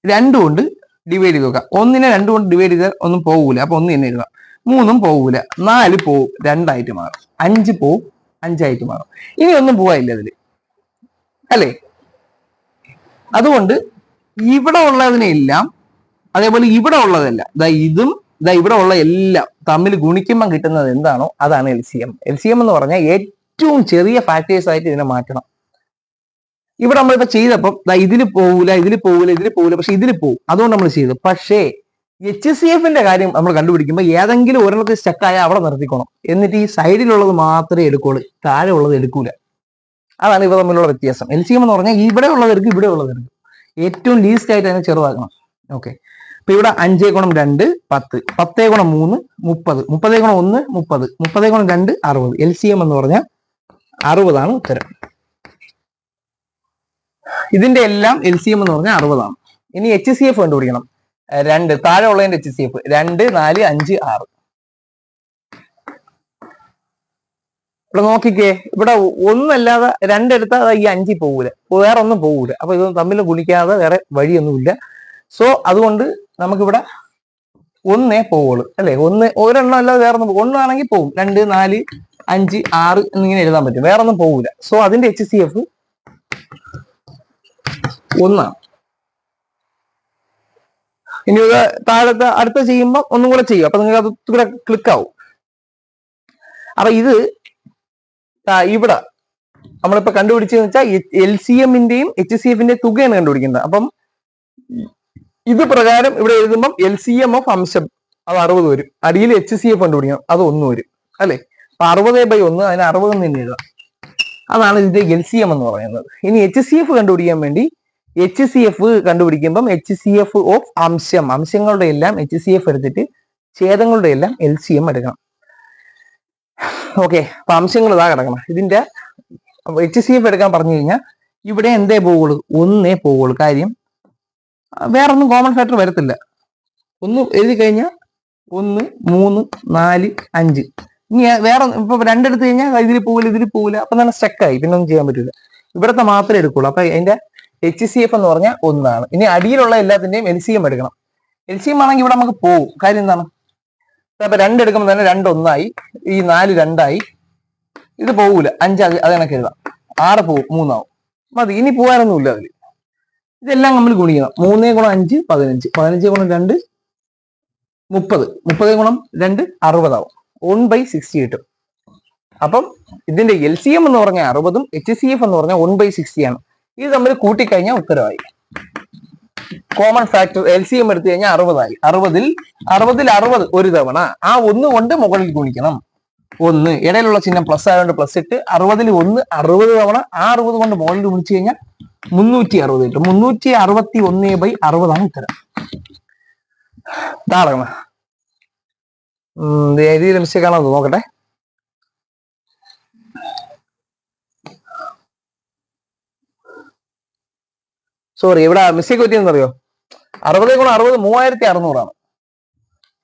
2 കൊണ്ട് ഡിവൈഡ് ചെയ്ത് നോക്കാം. 1നെ 2 കൊണ്ട് ഡിവൈഡ് ചെയ്താൽ ഒന്നും പോകൂല, അപ്പൊ 1 തന്നെ എഴുതാം. 3 പോകൂല, 4 പോവും, 2 മാറും. 5 പോവും, 5 മാറും. ഇനി ഒന്നും പോവായില്ല അതില്, അല്ലേ? അതുകൊണ്ട് ഇവിടെ ഉള്ളതിനെല്ലാം അതേപോലെ ഇവിടെ ഉള്ളതെല്ലാം ഇതും ഇവിടെ ഉള്ള എല്ലാം തമ്മിൽ ഗുണിക്കുമ്പോൾ കിട്ടുന്നത് എന്താണോ അതാണ് LCM. LCM എന്ന് പറഞ്ഞാൽ ഏറ്റവും ചെറിയ ഫാക്ടേഴ്സ് ആയിട്ട് ഇതിനെ മാറ്റണം. ഇവിടെ നമ്മളിപ്പോ ചെയ്തപ്പം ഇതിൽ പോകൂല, പക്ഷെ ഇതിൽ പോവും, അതുകൊണ്ട് നമ്മൾ ചെയ്തു. പക്ഷേ HCFന്റെ കാര്യം നമ്മൾ കണ്ടുപിടിക്കുമ്പോൾ ഏതെങ്കിലും ഒരെണ്ണത്തിൽ സ്റ്റക്കായാൽ അവിടെ നിർത്തിക്കണം. എന്നിട്ട് ഈ സൈഡിലുള്ളത് മാത്രമേ എടുക്കുള്ളൂ, താഴെ ഉള്ളത് എടുക്കൂല. അതാണ് ഇവ തമ്മിലുള്ള വ്യത്യാസം. LCM എന്ന് പറഞ്ഞാൽ ഇവിടെ ഉള്ളവർക്ക് ഇവിടെ ഉള്ളവർക്ക് ഏറ്റവും ലീസ്റ്റ് ആയിട്ട് അതിനെ ചെറുതാക്കണം. ഓക്കെ, അപ്പൊ ഇവിടെ 5 × 2 10, 10 × 3 30, 30 × 1 30, 30 × 2 60. LCM എന്ന് പറഞ്ഞാൽ 60 ഉത്തരം. ഇതിന്റെ എല്ലാം LCM എന്ന് പറഞ്ഞാൽ 60. ഇനി HCF കണ്ടുപിടിക്കണം. 2 താഴെ ഉള്ളതിന്റെ HCF 2 4 5 6. ഇവിടെ നോക്കിക്കേ, ഇവിടെ ഒന്നല്ലാതെ 2 എടുത്താൽ ഈ 5 പോകൂല, വേറെ ഒന്നും പോകൂല. അപ്പൊ ഇത് തമ്മിൽ ഗുണിക്കാതെ വേറെ വഴിയൊന്നുമില്ല. സോ അതുകൊണ്ട് നമുക്കിവിടെ 1 പോവുള്ളൂ, അല്ലെ? ഒരെണ്ണം അല്ലാതെ വേറെ ഒന്നും, 1 ആണെങ്കിൽ പോവും. 2 4 5 6 എന്നിങ്ങനെ എഴുതാൻ പറ്റും, വേറെ ഒന്നും പോകൂല. സോ അതിന്റെ HCF 1. ഇനി താഴത്തെ അടുത്ത ചെയ്യുമ്പോൾ ഒന്നും കൂടെ ചെയ്യും, അപ്പൊ നിങ്ങൾക്ക് അത് കൂടെ ക്ലിക്ക് ആവും. അപ്പൊ ഇത് ഇവിടെ നമ്മളിപ്പോ കണ്ടുപിടിച്ചതെന്ന് വെച്ചാൽ LCMന്റെയും HCFന്റെയും തുകയാണ് കണ്ടുപിടിക്കേണ്ടത്. അപ്പം ഇത് പ്രകാരം ഇവിടെ എഴുതുമ്പോൾ LCM ഓഫ് അംശം അത് 60 വരും. അടിയിൽ HCF കണ്ടുപിടിക്കണം, അത് 1 വരും, അല്ലെ? അപ്പൊ 60/1, അതിന് 60 തന്നെ എഴുതാം. അതാണ് ഇതിന്റെ LCM എന്ന് പറയുന്നത്. ഇനി HCF കണ്ടുപിടിക്കാൻ വേണ്ടി HCF കണ്ടുപിടിക്കുമ്പം HCF ഓഫ് അംശങ്ങളുടെ എല്ലാം HCF എടുത്തിട്ട് ഛേദങ്ങളുടെ എല്ലാം LCM എടുക്കണം. ഓക്കെ, അപ്പൊ അംശങ്ങൾ ഇതാ കിടക്കണം. ഇതിന്റെ HCF എടുക്കാൻ പറഞ്ഞു കഴിഞ്ഞാൽ ഇവിടെ എന്തേ പോവുള്ളൂ? 1 പോവുള്ളൂ. കാര്യം വേറൊന്നും കോമൺ ഫാക്ടർ വരത്തില്ല. 1 എഴുതി കഴിഞ്ഞാൽ 1 3 4 5. ഇനി വേറെ ഇപ്പൊ 2 എടുത്തു കഴിഞ്ഞാൽ ഇതിൽ പോവില്ല, അപ്പൊ തന്നെ സ്റ്റക്കായി, പിന്നെ ഒന്നും ചെയ്യാൻ പറ്റില്ല. ഇവിടത്തെ മാത്രമേ എടുക്കുള്ളൂ. അപ്പൊ അതിന്റെ HCF എന്ന് പറഞ്ഞാൽ 1. ഇനി അടിയിലുള്ള എല്ലാത്തിന്റെയും LCM എടുക്കണം. LCM ആണെങ്കിൽ ഇവിടെ നമുക്ക് പോവും. കാര്യം എന്താണ്? അപ്പൊ 2 എടുക്കുമ്പോൾ തന്നെ 2 1 ഈ 4 2 ഇത് പോകൂല. 5 അത് കണക്ക് എഴുതാം. 6 പോവും, 3 ആവും, മതി. ഇനി പോകാനൊന്നുമില്ല അതിൽ. ഇതെല്ലാം നമ്മൾ ഗുണിക്കണം. 3 × 5 15, 15 × 2 30, 30 × 2 60 ആവും. 1/60 കിട്ടും. അപ്പം ഇതിന്റെ LCM എന്ന് പറഞ്ഞാൽ 60ഉം HCF എന്ന് പറഞ്ഞാൽ 1/60 ആണ്. ഇത് തമ്മിൽ കൂട്ടിക്കഴിഞ്ഞാൽ ഉത്തരവായി. കോമൺ ഫാക്ടർ LCM എടുത്തു കഴിഞ്ഞാൽ 60 ആയി. 60ൽ 60 ഒരു തവണ ആ 1 കൊണ്ട് മുകളിൽ ഗുണിക്കണം. 1 ഇടയിലുള്ള ചിഹ്നം പ്ലസ് ആയതുകൊണ്ട് പ്ലസ് ഇട്ട് 60ൽ 1 60 തവണ ആ 60 കൊണ്ട് മുകളിൽ ഗുണിച്ചു കഴിഞ്ഞാൽ 360 കിട്ടും. 361/60 ഉത്തരം. ഇതാകണം. എഴുതിയ മിസ്റ്റേക്ക് ആണോ നോക്കട്ടെ. സോറി, ഇവിടെ മിസ്റ്റേക്ക് പറ്റിയെന്നറിയോ? 60 × 60 3600.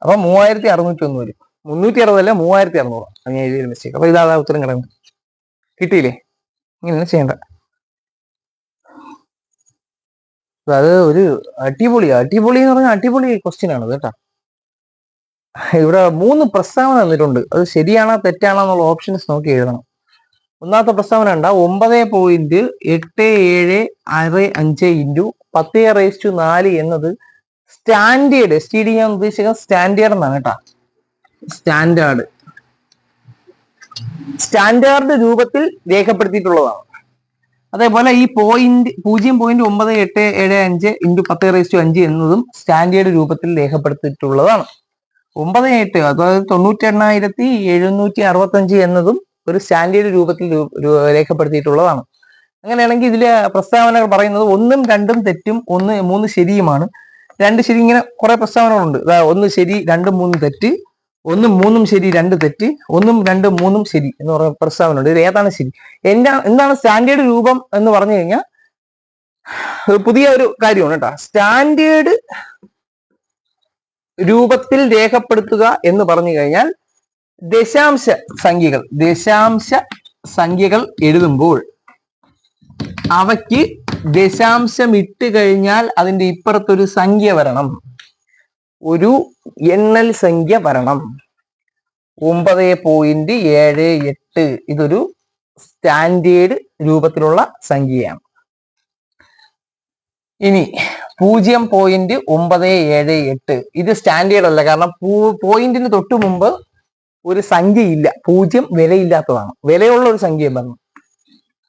അപ്പൊ 3601 വരും. 360 അല്ല 3600. അങ്ങനെ എഴുതിയൊരു മിസ്റ്റേക്ക്. അപ്പൊ ഇതാ ഉത്തരം കിടക്കുന്നത്. കിട്ടിയില്ലേ? ഇങ്ങനെ ചെയ്യണ്ട. അത് ഒരു അടിപൊളി എന്ന് പറഞ്ഞാൽ അടിപൊളി ക്വസ്റ്റ്യൻ ആണ് കേട്ടോ. ഇവിടെ 3 പ്രസ്താവന തന്നിട്ടുണ്ട്. അത് ശരിയാണോ തെറ്റാണോ എന്നുള്ള ഓപ്ഷൻസ് നോക്കി എഴുതണം. ഒന്നാമത്തെ പ്രസ്താവന ഉണ്ട്, 9.8765 × 10⁴ എന്നത് സ്റ്റാൻഡേർഡ് STD ഞാൻ ഉദ്ദേശിക്കുന്നത് സ്റ്റാൻഡേർഡ് എന്നാണ് കേട്ടോ. സ്റ്റാൻഡേർഡ് രൂപത്തിൽ രേഖപ്പെടുത്തിയിട്ടുള്ളതാണ്. അതേപോലെ ഈ 0.98775 × 10⁵ എന്നതും സ്റ്റാൻഡേർഡ് രൂപത്തിൽ രേഖപ്പെടുത്തിയിട്ടുള്ളതാണ്. 98 അതായത് 98,765 എന്നതും ഒരു സ്റ്റാൻഡേർഡ് രൂപത്തിൽ രേഖപ്പെടുത്തിയിട്ടുള്ളതാണ്. അങ്ങനെയാണെങ്കിൽ ഇതിലെ പ്രസ്താവനകൾ പറയുന്നത് 1ഉം 2ഉം തെറ്റും 1 3 ശരിയുമാണ്. 2 ശരി, ഇങ്ങനെ കുറെ പ്രസ്താവനകളുണ്ട്. 1 ശരി 2 3 തെറ്റ്, 1 3 ശരി 2 തെറ്റ്, 1 2 3 ശരി എന്ന് പറയുന്ന പ്രസ്താവന ഉണ്ട്. ഇത് ഏതാണ് ശരി? എന്താണ് സ്റ്റാൻഡേർഡ് രൂപം എന്ന് പറഞ്ഞു കഴിഞ്ഞാൽ പുതിയ ഒരു കാര്യമാണ് കേട്ടോ. സ്റ്റാൻഡേർഡ് രൂപത്തിൽ രേഖപ്പെടുത്തുക എന്ന് പറഞ്ഞു കഴിഞ്ഞാൽ ദശാംശ സംഖ്യകൾ എഴുതുമ്പോൾ അവയ്ക്ക് ദശാംശം ഇട്ട് കഴിഞ്ഞാൽ അതിന്റെ ഇപ്പുറത്തൊരു സംഖ്യ വരണം, ഒരു എണ്ണൽ സംഖ്യ വരണം. 9.78 ഇതൊരു സ്റ്റാൻഡേർഡ് രൂപത്തിലുള്ള സംഖ്യയാണ്. ഇനി 0.978 ഇത് സ്റ്റാൻഡേർഡ് അല്ല, കാരണം പോയിന്റിന് തൊട്ട് മുമ്പ് ഒരു സംഖ്യ ഇല്ല, 0 വിലയില്ലാത്തതാണ്, വിലയുള്ള ഒരു സംഖ്യ പറഞ്ഞു.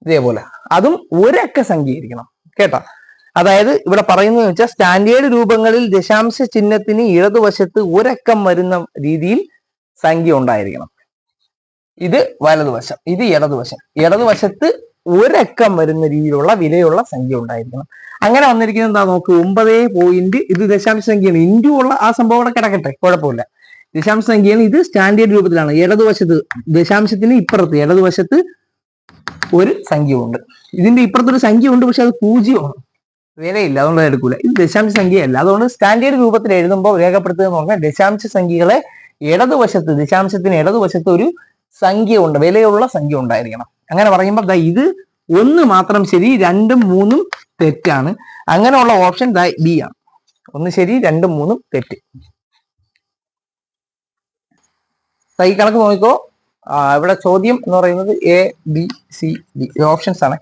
ഇതേപോലെ അതും ഒരക്ക സംഖ്യ ആയിരിക്കണം കേട്ടോ. അതായത് ഇവിടെ പറയുന്നത് വെച്ചാൽ സ്റ്റാൻഡേർഡ് രൂപങ്ങളിൽ ദശാംശ ചിഹ്നത്തിന് ഇടതുവശത്ത് ഒരക്കം വരുന്ന രീതിയിൽ സംഖ്യ ഉണ്ടായിരിക്കണം. ഇത് വലതുവശം, ഇത് ഇടതുവശം. ഇടതുവശത്ത് ഒരക്കം വരുന്ന രീതിയിലുള്ള വിലയുള്ള സംഖ്യ ഉണ്ടായിരിക്കണം. അങ്ങനെ വന്നിരിക്കുന്നത് എന്താ നോക്ക്, 9. ഇത് ദശാംശ സംഖ്യയാണ്, ഇൻറ്റു ഉള്ള ആ സംഭവം അവിടെ കിടക്കട്ടെ, കുഴപ്പമില്ല. ദശാംശ സംഖ്യയാണ്, ഇത് സ്റ്റാൻഡേർഡ് രൂപത്തിലാണ്. ഇടതുവശത്ത് ദശാംശത്തിന് ഇപ്പുറത്ത് ഇടതുവശത്ത് ഒരു സംഖ്യ ഉണ്ട്, ഇതിന്റെ ഇപ്പുറത്തൊരു സംഖ്യ ഉണ്ട്, പക്ഷെ അത് 0ആണ്, വിലയില്ല, അതുകൊണ്ട് എടുക്കൂല. ഇത് ദശാംശ സംഖ്യയല്ല. അതുകൊണ്ട് സ്റ്റാൻഡേർഡ് രൂപത്തിൽ എഴുതുമ്പോൾ രേഖപ്പെടുത്തുക എന്ന് പറഞ്ഞാൽ ദശാംശ സംഖ്യകളെ ഇടതുവശത്ത്, ദശാംശത്തിന് ഇടതുവശത്ത് ഒരു സംഖ്യ ഉണ്ട്, വിലയുള്ള സംഖ്യ ഉണ്ടായിരിക്കണം. അങ്ങനെ പറയുമ്പോൾ ഇത് 1 മാത്രം ശരി, 2ഉം 3ഉം തെറ്റാണ്. അങ്ങനെയുള്ള ഓപ്ഷൻ ബി ആണ്. 1 ശരി, 2ഉം 3ഉം തെറ്റ്. ഈ കണക്ക് നോക്കിക്കോ. ഇവിടെ ചോദ്യം എന്ന് പറയുന്നത് ABCD ഓപ്ഷൻസ് ആണ്.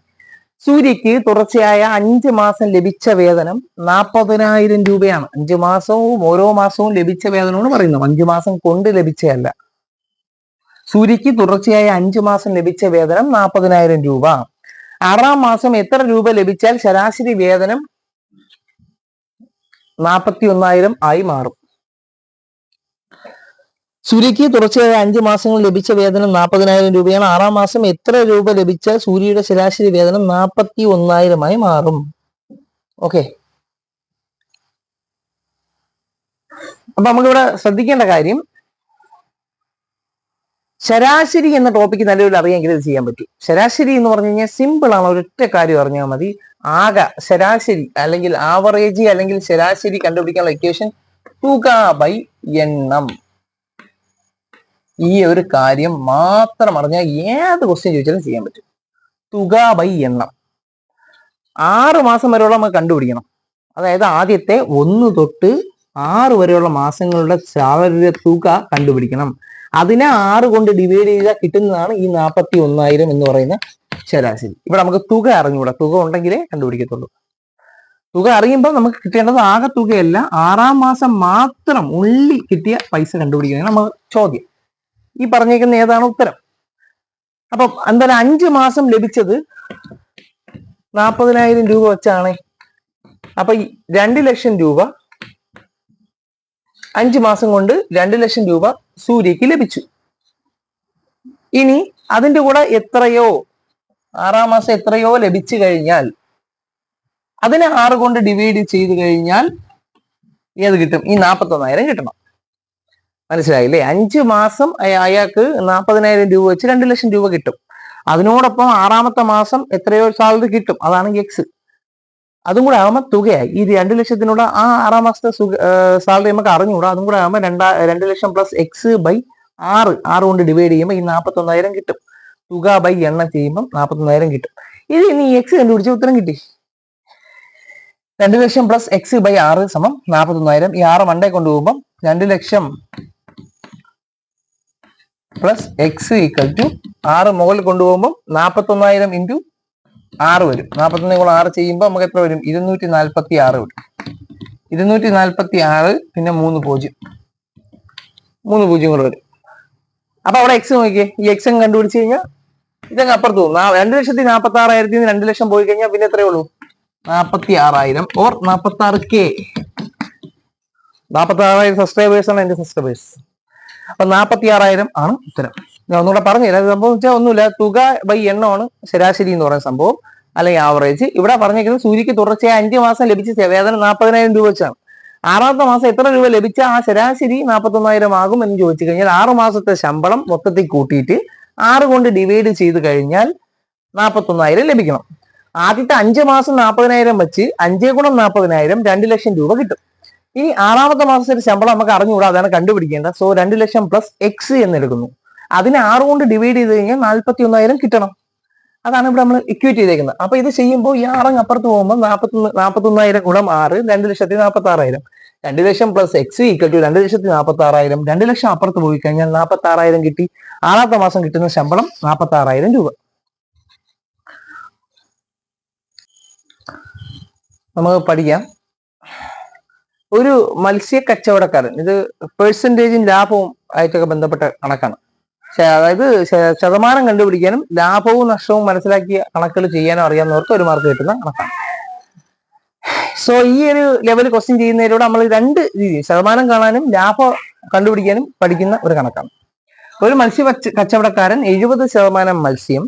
സൂര്യക്ക് തുടർച്ചയായ 5 മാസം ലഭിച്ച വേതനം 40,000 രൂപയാണ്. 5 മാസവും ഓരോ മാസവും ലഭിച്ച വേതനമാണ് പറയുന്നത്, 5 മാസം കൊണ്ട് ലഭിച്ചതല്ല. സൂര്യക്ക് തുടർച്ചയായ 5 മാസം ലഭിച്ച വേതനം 40,000 രൂപ. 6ാം മാസം എത്ര രൂപ ലഭിച്ചാൽ ശരാശരി വേതനം 41,000 ആയി മാറും? സൂര്യക്ക് തുടർച്ചയായ 5 മാസങ്ങൾ ലഭിച്ച വേതനം 40,000 രൂപയാണ്. 6ാം മാസം എത്ര രൂപ ലഭിച്ചാൽ സൂര്യയുടെ ശരാശരി വേതനം 41,000 ആയി മാറും? ഓക്കെ, അപ്പൊ നമുക്കിവിടെ ശ്രദ്ധിക്കേണ്ട കാര്യം, ശരാശരി എന്ന ടോപ്പിക്ക് നല്ലൊരു അറിയാമെങ്കിൽ ഇത് ചെയ്യാൻ പറ്റും. ശരാശരി എന്ന് പറഞ്ഞു കഴിഞ്ഞാൽ സിമ്പിൾ ആണ്, ഒരൊറ്റ കാര്യം അറിഞ്ഞാൽ മതി. ആകെ ശരാശരി അല്ലെങ്കിൽ ആവറേജ് അല്ലെങ്കിൽ ശരാശരി കണ്ടുപിടിക്കാനുള്ള ഇക്വേഷൻ തുക ബൈ എണ്ണം. ഈ ഒരു കാര്യം മാത്രം അറിഞ്ഞാൽ ഏത് ക്വസ്റ്റ്യൻ ചോദിച്ചാലും ചെയ്യാൻ പറ്റും. തുക ബൈ എണ്ണം. 6 മാസം വരെയുള്ള നമുക്ക് കണ്ടുപിടിക്കണം. അതായത് ആദ്യത്തെ 1 തൊട്ട് 6 വരെയുള്ള മാസങ്ങളുടെ സാലറിയുടെ തുക കണ്ടുപിടിക്കണം. അതിനെ 6 കൊണ്ട് ഡിവൈഡ് ചെയ്താൽ കിട്ടുന്നതാണ് ഈ 41,000 എന്ന് പറയുന്ന ശരാശരി. ഇവിടെ നമുക്ക് തുക അറിഞ്ഞുകൂടാ, തുക ഉണ്ടെങ്കിലേ കണ്ടുപിടിക്കത്തുള്ളൂ. തുക അറിയുമ്പോൾ നമുക്ക് കിട്ടേണ്ടത് ആകെ തുകയല്ല, 6ാം മാസം മാത്രം ഉള്ളി കിട്ടിയ പൈസ കണ്ടുപിടിക്കുന്നതാണ് നമ്മൾ ചോദ്യം. ഈ പറഞ്ഞേക്കുന്ന ഏതാണ് ഉത്തരം? അപ്പം എന്തായാലും 5 മാസം ലഭിച്ചത് 40,000 രൂപ വെച്ചാണ്. അപ്പൊ 2 ലക്ഷം രൂപ 5 മാസം കൊണ്ട് 2 ലക്ഷം രൂപ സൂര്യക്ക് ലഭിച്ചു. ഇനി അതിന്റെ കൂടെ എത്രയോ 6ാം മാസം എത്രയോ ലഭിച്ചു കഴിഞ്ഞാൽ അതിനെ 6 കൊണ്ട് ഡിവൈഡ് ചെയ്ത് കഴിഞ്ഞാൽ ഏത് കിട്ടും? ഈ 41,000 കിട്ടണം. മനസ്സിലായില്ലേ? 5 മാസം അയാൾക്ക് 40,000 രൂപ വെച്ച് 2 ലക്ഷം രൂപ കിട്ടും. അതിനോടൊപ്പം 6ാമത്തെ മാസം എത്രയോ സാലറി കിട്ടും, അതാണ് എക്സ്. അതും കൂടെ ആകുമ്പോൾ തുകയായി. ഈ 2 ലക്ഷത്തിനുള്ള ആ 6ാം മാസത്തെ സാലറി നമുക്ക് അറിഞ്ഞുകൂടാ. അതും കൂടെ ആകുമ്പോൾ 2 ലക്ഷം പ്ലസ് എക്സ് ബൈ 6 കൊണ്ട് ഡിവൈഡ് ചെയ്യുമ്പോൾ ഈ 41,000 കിട്ടും. തുക ബൈ എണ്ണം ചെയ്യുമ്പോൾ 41,000 കിട്ടും. ഇത് ഇനി എക്സ് കണ്ടുപിടിച്ച ഉത്തരം കിട്ടി. 2 ലക്ഷം പ്ലസ് എക്സ് ബൈ 6 സമം 41,000. ഈ 6 മണ്ടേ കൊണ്ടുപോകുമ്പോൾ 2 ലക്ഷം പ്ലസ് എക്സ് ഈക്വൽ ടു 6 മുകളിൽ കൊണ്ടുപോകുമ്പോൾ 41,000 ഇൻറ്റു 6 വരും. 41 കൂടെ 6 ചെയ്യുമ്പോൾ നമുക്ക് എത്ര വരും? 246 വരും. 246 പിന്നെ 3 പൂജ്യം കൂടെ വരും. അപ്പൊ അവിടെ എക്സ് നോക്കിയേ, ഈ എക്സ് അങ്ങ് കണ്ടുപിടിച്ച് കഴിഞ്ഞാൽ ഇതങ്ങ് അപ്പുറത്ത് പോകും. 2,46,000 2 ലക്ഷം പോയി കഴിഞ്ഞാൽ പിന്നെ എത്രയേ ഉള്ളൂ? 46,000 ഓർ 46K. 46,000 സബ്സ്ക്രൈബേഴ്സ് ആണ് എന്റെ സബ്സ്ക്രൈബേഴ്സ്. അപ്പൊ 46,000 ആണ് ഉത്തരം. ഞാൻ ഒന്നുകൂടെ പറഞ്ഞുതരാം. സംഭവം വെച്ചാൽ ഒന്നുമില്ല, തുക ബൈ എണ്ണമാണ് ശരാശരി എന്ന് പറയുന്ന സംഭവം, അല്ലെങ്കിൽ ആവറേജ്. ഇവിടെ പറഞ്ഞിരിക്കുന്നത് സൂര്യക്ക് തുടർച്ചയായ 5 മാസം ലഭിച്ച വേതനം 40,000 രൂപ വെച്ചാണ്. 6ാമത്തെ മാസം എത്ര രൂപ ലഭിച്ച ആ ശരാശരി 41,000 ആകും എന്ന് ചോദിച്ചു കഴിഞ്ഞാൽ 6 മാസത്തെ ശമ്പളം മൊത്തത്തിൽ കൂട്ടിയിട്ട് 6 കൊണ്ട് ഡിവൈഡ് ചെയ്ത് കഴിഞ്ഞാൽ 41,000 ലഭിക്കണം. ആദ്യത്തെ 5 മാസം 40,000 വെച്ച് 5 ഗുണം 40,000 2 ലക്ഷം രൂപ കിട്ടും. ഇനി ആറാമത്തെ മാസത്തെ ശമ്പളം നമുക്ക് അറിഞ്ഞുകൂടാ, അതാണ് കണ്ടുപിടിക്കേണ്ടത്. സോ 2 ലക്ഷം പ്ലസ് എക്സ് എന്ന് എടുക്കുന്നു. അതിനെ 6 കൊണ്ട് ഡിവൈഡ് ചെയ്ത് കഴിഞ്ഞാൽ 41,000 കിട്ടണം. അതാണ് ഇവിടെ നമ്മൾ ഇക്വേറ്റ് ചെയ്തേക്കുന്നത്. അപ്പൊ ഇത് ചെയ്യുമ്പോൾ ഈ 6 അപ്പുറത്ത് പോകുമ്പോൾ 41,000 ഗുണം 6 2,46,000. 2 ലക്ഷം പ്ലസ് എക്സ് ഈക്വൽ ടു 2,46,000. 2 ലക്ഷം അപ്പുറത്ത് പോയി കഴിഞ്ഞാൽ 46,000 കിട്ടി. ആറാമത്തെ മാസം കിട്ടുന്ന ശമ്പളം 46,000 രൂപ. നമുക്ക് പഠിക്കാം. ഒരു മത്സ്യ കച്ചവടക്കാരൻ, ഇത് പേഴ്സൻറ്റേജും ലാഭവും ആയിട്ടൊക്കെ ബന്ധപ്പെട്ട കണക്കാണ്. അതായത് ശതമാനം കണ്ടുപിടിക്കാനും ലാഭവും നഷ്ടവും മനസ്സിലാക്കിയ കണക്കുകൾ ചെയ്യാനും അറിയാവുന്നവർക്ക് 1 മാർക്ക് കിട്ടുന്ന കണക്കാണ്. സോ ഈ ഒരു ലെവൽ ക്വസ്റ്റ്യൻ ചെയ്യുന്നതിലൂടെ നമ്മൾ 2 രീതി, ശതമാനം കാണാനും ലാഭം കണ്ടുപിടിക്കാനും പഠിക്കുന്ന ഒരു കണക്കാണ്. ഒരു മത്സ്യ കച്ചവടക്കാരൻ 70% മത്സ്യം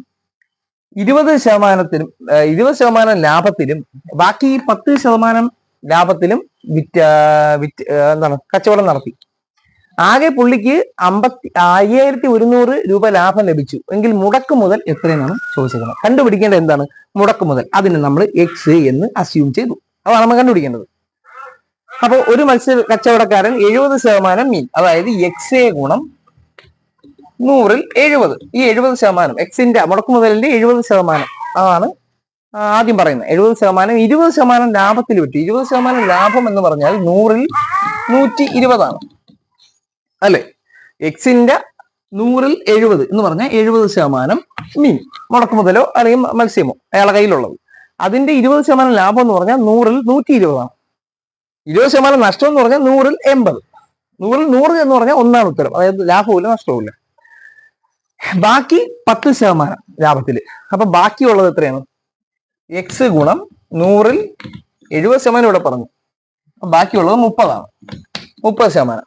20% ലാഭത്തിലും ബാക്കി 10% ലാഭത്തിലും എന്താണ് കച്ചവടം നടത്തി. ആകെ പുള്ളിക്ക് 5,100 രൂപ ലാഭം ലഭിച്ചു എങ്കിൽ മുടക്ക് മുതൽ എത്രയെന്നാണ് ചോദിച്ചിരിക്കുന്നത്. കണ്ടുപിടിക്കേണ്ടത് എന്താണ്? മുടക്ക് മുതൽ. അതിന് നമ്മൾ എക്സ് എന്ന് അസ്യൂം ചെയ്തു. അതാണ് നമ്മൾ കണ്ടുപിടിക്കേണ്ടത്. അപ്പോൾ ഒരു മത്സ്യ കച്ചവടക്കാരൻ 70% മീൻ, അതായത് എക്സ് ഗുണം 100ൽ 70. ഈ 70% എക്സിന്റെ മുടക്ക് മുതലിന്റെ 70% അതാണ് ആദ്യം പറയുന്നത്. 70% 20% ലാഭത്തിൽ വിട്ടു. 20% ലാഭം എന്ന് പറഞ്ഞാൽ 100ൽ 120 അല്ലെ? എക്സിന്റെ 100ൽ 70 എന്ന് പറഞ്ഞാൽ 70% മീൻ മുടക്ക് മുതലോ അല്ലെങ്കിൽ മത്സ്യമോ അയാളുടെ കയ്യിലുള്ളത്. അതിന്റെ 20% ലാഭം എന്ന് പറഞ്ഞാൽ 100ൽ 120. 20% നഷ്ടം എന്ന് പറഞ്ഞാൽ 100ൽ 80. 100ൽ 100 എന്ന് പറഞ്ഞാൽ ഒന്നാണ് ഉത്തരം. അതായത് ലാഭവുമില്ല നഷ്ടവുമില്ല. ബാക്കി 10% ലാഭത്തില്. അപ്പൊ ബാക്കിയുള്ളത് എത്രയാണ്? എക്സ് ഗുണം 100ൽ 70% ഇവിടെ പറഞ്ഞു. ബാക്കിയുള്ളത് 30. 30%.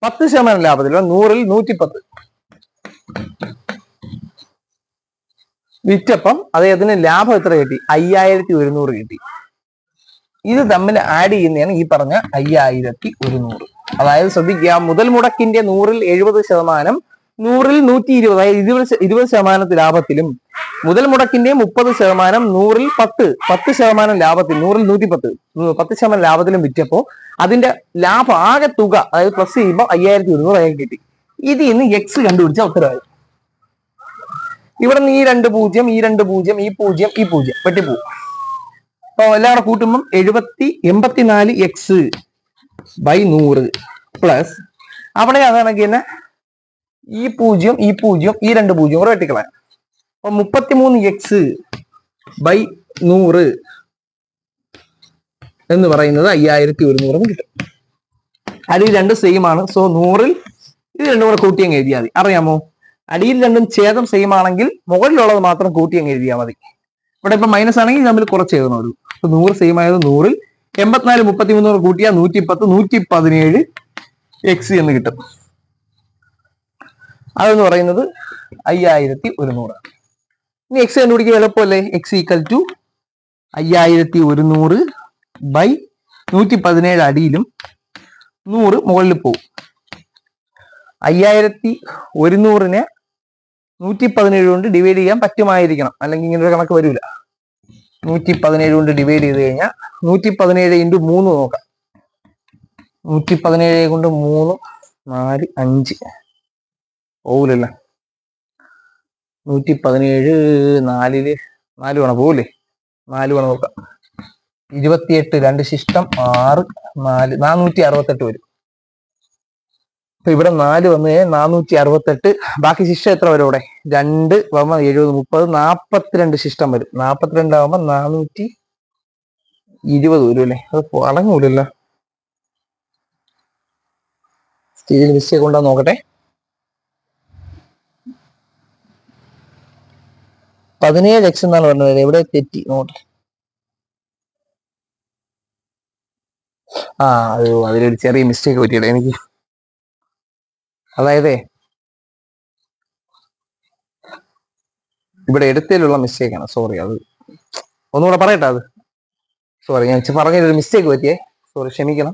10% ലാഭത്തില് 100ൽ 110 വിറ്റപ്പം അദ്ദേഹത്തിന് ലാഭം എത്ര കിട്ടി? 5,100 കിട്ടി. ഇത് തമ്മിൽ ആഡ് ചെയ്യുന്നതാണ് ഈ പറഞ്ഞ 5,100. അതായത് ശ്രദ്ധിക്കുക, മുതൽ മുടക്കിന്റെ 100ൽ 70%, 100ൽ 120, അതായത് 20% ലാഭത്തിലും മുതൽ മുടക്കിന്റെ 30%, 100ൽ 10% ലാഭത്തിൽ, 100ൽ 110, 10% ലാഭത്തിലും വിറ്റപ്പോ അതിന്റെ ലാഭം ആകെ തുക, അതായത് പ്ലസ് ചെയ്യുമ്പോൾ 5,100 അയാൾക്ക് കിട്ടി. ഇതിൽ നിന്ന് എക്സ് കണ്ടുപിടിച്ച ഉത്തരവായി. ഇവിടെ നിന്ന് ഈ 2 0, ഈ 2 0, ഈ 0, ഈ 0 വെട്ടിപ്പോവും. അപ്പൊ എല്ലാം കൂടെ കൂട്ടുമ്പം 84 എക്സ് ബൈ 100 പ്ലസ് അവിടെ അതാണെങ്കിൽ തന്നെ ഈ 0, ഈ 0, ഈ 2 0 കൂടെ വെട്ടിക്കളയാം. അപ്പൊ 33 എക്സ് ബൈ 100 എന്ന് പറയുന്നത് 5,100 കിട്ടും. അടിയിൽ 2 സെയിം ആണ്. സോ 100ൽ ഇത് 2 കൂടെ കൂട്ടി അങ്ങ് എഴുതിയാൽ മതി. അറിയാമോ, അടിയിൽ 2 ഛേദം സെയിം ആണെങ്കിൽ മുകളിലുള്ളത് മാത്രം കൂട്ടി അങ്ങ് എഴുതിയാൽ മതി. ഇവിടെ ഇപ്പൊ മൈനസ് ആണെങ്കിൽ തമ്മിൽ കുറച്ച് എഴുതണം. ഒരു 100 സെയിം ആയത് 100ൽ 84 33 കൂട്ടിയാൽ 110, 117 എക്സ് എന്ന് കിട്ടും. അതെന്ന് പറയുന്നത് 5,100. ഇനി എക്സ് കണ്ടുപിടിക്കാൻ എളുപ്പമല്ലേ? എക്സ് ഈക്വൽ ടു 5,100 ബൈ 117 അടിയിലും 100 മുകളിൽ പോവും. 5,100നെ 117 കൊണ്ട് ഡിവൈഡ് ചെയ്യാൻ പറ്റുമായിരിക്കണം, അല്ലെങ്കിൽ ഇങ്ങനെ ഒരു കണക്ക് വരില്ല. 117 കൊണ്ട് ഡിവൈഡ് ചെയ്ത് കഴിഞ്ഞാൽ 117 × 3 നോക്കാം. 117 കൊണ്ട് 3 4 5 പോവില്ലല്ലോ. 117 4ല് 4 വേണം പോവില്ലേ? 4 വേണം നോക്കാം. 28 2 ശിഷ്ടം 6 4 468 വരും. അപ്പൊ ഇവിടെ 4 വന്നു കഴിഞ്ഞാൽ 468. ബാക്കി ശിഷ്ടം എത്ര വരും? ഇവിടെ 2 70 30 42 ശിഷ്ടം വരും. 42 ആവുമ്പോ 420 വരും അല്ലേ? അത് അടങ്ങൂലല്ലോ. സ്റ്റേജിൽ മിസ്റ്റേക്ക് ഉണ്ടോ നോക്കട്ടെ. 17 എക്സ് എന്നാണ് പറഞ്ഞത്. എവിടെ തെറ്റി നോട്ടെ. അതിലൊരു ചെറിയ മിസ്റ്റേക്ക് പറ്റിയില്ല എനിക്ക്. അതായത് ഇവിടെ എടുത്തതിലുള്ള മിസ്റ്റേക്കാണ്. സോറി, അത് ഒന്നുകൂടെ പറയട്ടെ. അത് സോറി, ഞാൻ പറഞ്ഞൊരു മിസ്റ്റേക്ക് പറ്റിയേ. സോറി, ക്ഷമിക്കണം.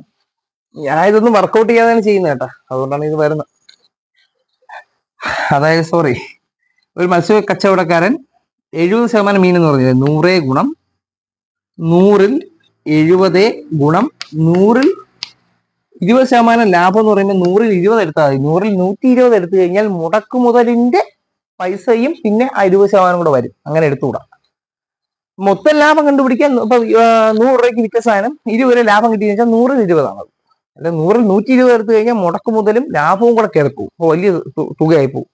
ഞാൻ ഇതൊന്നും വർക്കൗട്ട് ചെയ്യാതാണ് ചെയ്യുന്നത് കേട്ടാ, അതുകൊണ്ടാണ് ഇത് വരുന്നത്. അതായത് സോറി, ഒരു മത്സ്യ കച്ചവടക്കാരൻ 70% മീൻ എന്ന് പറഞ്ഞത് 100 ഗുണം 100ൽ 70 ഗുണം 100ൽ 20% ലാഭം എന്ന് പറയുമ്പോൾ 100ൽ 20 എടുത്താൽ മതി. 100ൽ 120 എടുത്തു കഴിഞ്ഞാൽ മുടക്കു മുതലിന്റെ പൈസയും പിന്നെ ആ 20% കൂടെ വരും. അങ്ങനെ എടുത്തുകൂടാ. മൊത്തം ലാഭം കണ്ടുപിടിക്കാൻ ഇപ്പൊ 100 രൂപയ്ക്ക് വിറ്റ സാധനം 20 രൂപ ലാഭം കിട്ടിയെന്ന് വെച്ചാൽ 100ൽ 20 ആണ്. അല്ല 100ൽ 120 എടുത്തു കഴിഞ്ഞാൽ മുടക്കു മുതലും ലാഭവും കൂടെ കിടക്കും. അപ്പൊ വലിയ തുകയായി പോകും.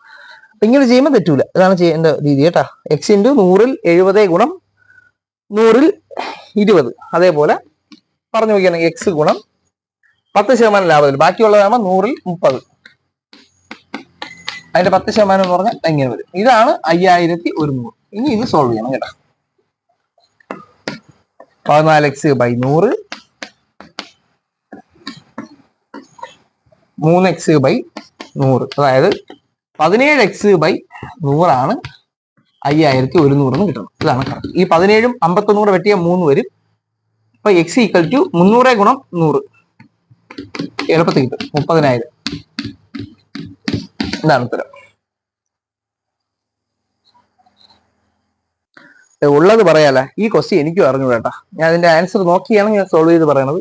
ഇങ്ങനെ ചെയ്യുമ്പോൾ തെറ്റൂല. ഇതാണ് ചെയ്യേണ്ട രീതി കേട്ടാ. എക്സ് ഇൻറ്റു 100ൽ 70 ഗുണം 100ൽ 20. അതേപോലെ പറഞ്ഞു നോക്കിയാണെങ്കിൽ എക്സ് ഗുണം 10% ലാഭത്തിൽ ബാക്കിയുള്ളതാകുമ്പോൾ 100ൽ 30. അതിന്റെ 10% എന്ന് പറഞ്ഞാൽ എങ്ങനെ വരും? ഇതാണ് 5100. ഇനി ഇത് സോൾവ് ചെയ്യണം കേട്ടോ. 14x/100 3x/100, അതായത് 17x/100 ആണ് 5100 എന്ന് കിട്ടണം. ഇതാണ് കറക്റ്റ്. ഈ 17ഉം 51 കൂടെ വെട്ടിയാൽ 3 വരും. അപ്പൊ എക്സ് ഈക്വൽ ടു 300 ഗുണം 100 എളുപ്പത്തിൽ കിട്ടും 30,000. ഇതാണ് ഉത്തരം. ഉള്ളത് പറയാല. ഈ ക്വസ്റ്റ്യൻ എനിക്കും അറിഞ്ഞു കേട്ടാ. ഞാൻ അതിന്റെ ആൻസർ നോക്കിയാണ് ഞാൻ സോൾവ് ചെയ്ത് പറയണത്.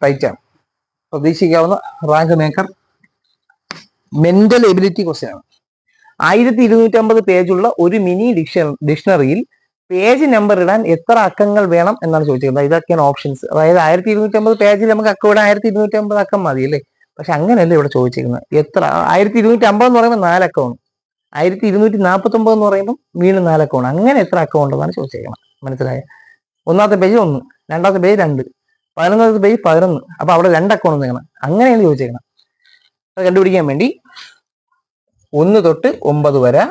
ടൈറ്റ് ആണ്. പ്രതീക്ഷിക്കാവുന്ന rank maker mental ability question ആണ്. 1250 പേജുള്ള ഒരു മിനി ഡിക്ഷണറിയിൽ പേജ് നമ്പർ ഇടാൻ എത്ര അക്കങ്ങൾ വേണം എന്നാണ് ചോദിച്ചിരിക്കുന്നത്. ഇതൊക്കെയാണ് ഓപ്ഷൻസ്. അതായത് 1250 പേജിൽ നമുക്ക് അക്കം ഇടാൻ 1250 അക്കം മതി അല്ലേ? പക്ഷെ അങ്ങനെയല്ല ഇവിടെ ചോദിച്ചിരിക്കുന്നത്. എത്ര 1250 എന്ന് പറയുമ്പോൾ 4 അക്കമാണ്. 1249 എന്ന് പറയുമ്പോൾ വീണ്ടും 4 അക്കമാണ്. അങ്ങനെ എത്ര അക്കം ഉണ്ടെന്നാണ് ചോദിച്ചിരിക്കുന്നത്. മനസ്സിലായ? ഒന്നാമത്തെ പേജ് 1, രണ്ടാമത്തെ പേജ് 2, 11ാമത്തെ പേജ് 11. അപ്പൊ അവിടെ 2 അക്കൗണ്ട് നിൽക്കണം. അങ്ങനെയാണ് ചോദിച്ചേക്കണം. അത് കണ്ടുപിടിക്കാൻ വേണ്ടി 1 തൊട്ട് 9 വരെ,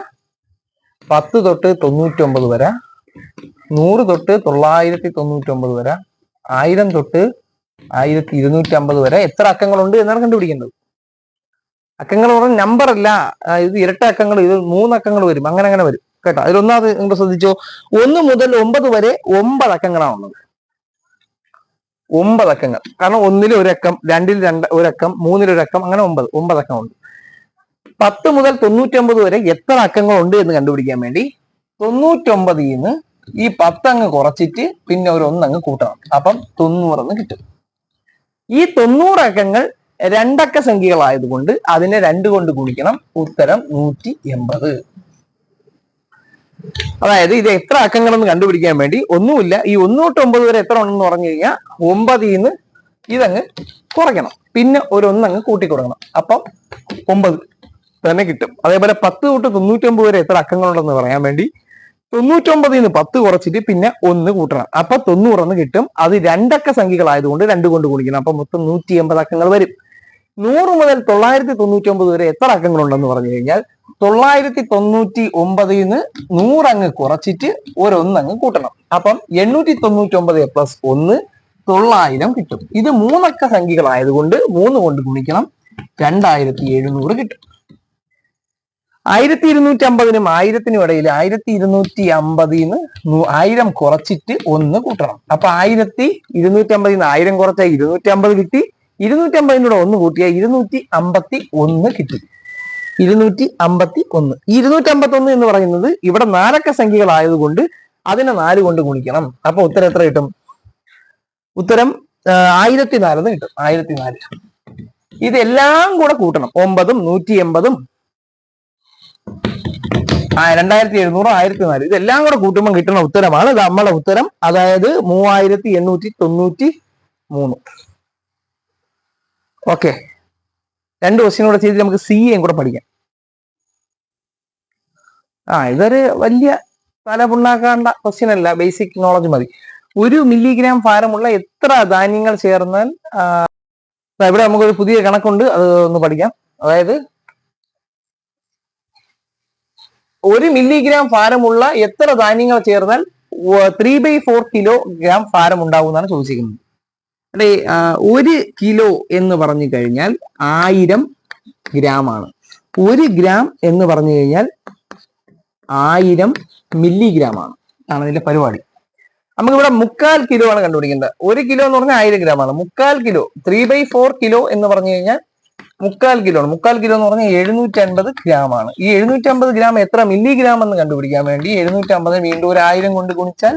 10 തൊട്ട് 99 വരെ, 100 തൊട്ട് 999 വരെ, 1000 തൊട്ട് 1250 വരെ എത്ര അക്കങ്ങളുണ്ട് എന്നാണ് കണ്ടുപിടിക്കേണ്ടത്. അക്കങ്ങൾ പറഞ്ഞ നമ്പർ അല്ല. ഇത് ഇരട്ട അക്കങ്ങൾ, ഇത് 3 അക്കങ്ങൾ വരും. അങ്ങനെ വരും കേട്ടോ. അതിലൊന്നാമത് നിങ്ങൾ ശ്രദ്ധിച്ചോ, 1 മുതൽ 9 വരെ 9 അക്കങ്ങളാണുള്ളത്. 9 അക്കങ്ങൾ. കാരണം 1ൽ 1 അക്കം, 2ൽ 1 അക്കം, 3ൽ 1 അക്കം, അങ്ങനെ 9 അക്കമുണ്ട്. 10 മുതൽ 99 വരെ എത്ര അക്കങ്ങളുണ്ട് എന്ന് കണ്ടുപിടിക്കാൻ വേണ്ടി 99ൽ നിന്ന് ഈ 10 അങ്ങ് കുറച്ചിട്ട് പിന്നെ ഒരു 1 അങ്ങ് കൂട്ടണം. അപ്പം 90 എന്ന് കിട്ടും. ഈ 90 അക്കങ്ങൾ 2 അക്ക സംഖ്യകളായതുകൊണ്ട് അതിനെ 2 കൊണ്ട് ഗുണിക്കണം. ഉത്തരം 180. അതായത് ഇത് എത്ര അക്കങ്ങളെന്ന് കണ്ടുപിടിക്കാൻ വേണ്ടി ഒന്നുമില്ല, ഈ 1 തൊട്ട് 9 വരെ എത്ര ഉണ്ടെന്ന് പറഞ്ഞു കഴിഞ്ഞാൽ 9ൽ നിന്ന് ഇതങ്ങ് കുറയ്ക്കണം. പിന്നെ ഒരു 1 അങ്ങ് കൂട്ടി കൊടുക്കണം. അപ്പം 9 തന്നെ കിട്ടും. അതേപോലെ 10 തൊട്ട് 99 വരെ എത്ര അക്കങ്ങളുണ്ടെന്ന് പറയാൻ വേണ്ടി 99ൽ നിന്ന് 10 കുറച്ചിട്ട് പിന്നെ 1 കൂട്ടണം. അപ്പൊ 90 എന്ന് കിട്ടും. അത് 2 അക്ക സംഖ്യകളായതുകൊണ്ട് 2 കൊണ്ട് ഗുണിക്കണം. അപ്പൊ മൊത്തം 180 അക്കങ്ങൾ വരും. 100 മുതൽ 999 വരെ എത്ര അക്കങ്ങളുണ്ടെന്ന് പറഞ്ഞു കഴിഞ്ഞാൽ 999ൽ നിന്ന് 100 അങ്ങ് കുറച്ചിട്ട് ഒരു 1 അങ്ങ് കൂട്ടണം. അപ്പം 899 പ്ലസ് 1 900 കിട്ടും. ഇത് 3 അക്ക സംഖ്യകളായതുകൊണ്ട് 3 കൊണ്ട് ഗുണിക്കണം. 2700 കിട്ടും. 1250നും 1000നും ഇടയിൽ 1250ൽ നിന്ന് 1000 കുറച്ചിട്ട് 1 കൂട്ടണം. അപ്പൊ 1250ൽ നിന്ന് 1000 കുറച്ചാൽ 250 കിട്ടി. 250 1 കൂട്ടിയാൽ 251 കിട്ടി. 251. 251 എന്ന് പറയുന്നത് ഇവിടെ 4 അക്ക സംഖ്യകളായതുകൊണ്ട് അതിനെ 4 കൊണ്ട് ഗുണിക്കണം. അപ്പൊ ഉത്തരം എത്ര കിട്ടും? ഉത്തരം 1004 എന്ന് കിട്ടും. 1004. ഇതെല്ലാം കൂടെ കൂട്ടണം. 9ഉം 180ഉം 2700 1004 ഇതെല്ലാം കൂടെ കൂട്ടുമ്പോൾ കിട്ടുന്ന ഉത്തരമാണ് നമ്മളെ ഉത്തരം. അതായത് 3893. ഓക്കെ, 2 ക്വസ്റ്റ്യൻ കൂടെ ചെയ്ത് നമുക്ക് സിയും കൂടെ പഠിക്കാം. ഇതൊരു വലിയ തലപുണ്ണാക്കേണ്ട ക്വസ്റ്റ്യൻ അല്ല, ബേസിക് നോളജ് മതി. 1 മില്ലിഗ്രാം ഭാരമുള്ള എത്ര ധാന്യങ്ങൾ ചേർന്നാൽ, ഇവിടെ നമുക്കൊരു പുതിയ കണക്കുണ്ട്, അത് ഒന്ന് പഠിക്കാം. അതായത് 1 മില്ലിഗ്രാം ഭാരമുള്ള എത്ര ധാന്യങ്ങൾ ചേർന്നാൽ 3/4 കിലോഗ്രാം ഭാരം ഉണ്ടാവും എന്നാണ് ചോദിച്ചിരിക്കുന്നത്. അല്ലെ, 1 കിലോ എന്ന് പറഞ്ഞു കഴിഞ്ഞാൽ 1000 ഗ്രാം ആണ്. 1 ഗ്രാം എന്ന് പറഞ്ഞു കഴിഞ്ഞാൽ 1000 മില്ലിഗ്രാം ആണ്. ആണ് ഇതിന്റെ പരിപാടി. നമുക്കിവിടെ 3/4 കിലോ ആണ് കണ്ടുപിടിക്കേണ്ടത്. 1 കിലോ എന്ന് പറഞ്ഞാൽ 1000 ഗ്രാം ആണ്. 3/4 കിലോ, 3/4 കിലോ എന്ന് പറഞ്ഞു കഴിഞ്ഞാൽ 3/4 കിലോ ആണ്. 3/4 കിലോ എന്ന് പറഞ്ഞാൽ 750 ഗ്രാം ആണ്. ഈ 750 ഗ്രാം എത്ര മില്ലിഗ്രാം എന്ന് കണ്ടുപിടിക്കാൻ വേണ്ടി 750 വീണ്ടും ഒരു 1000 കൊണ്ട് ഗുണിച്ചാൽ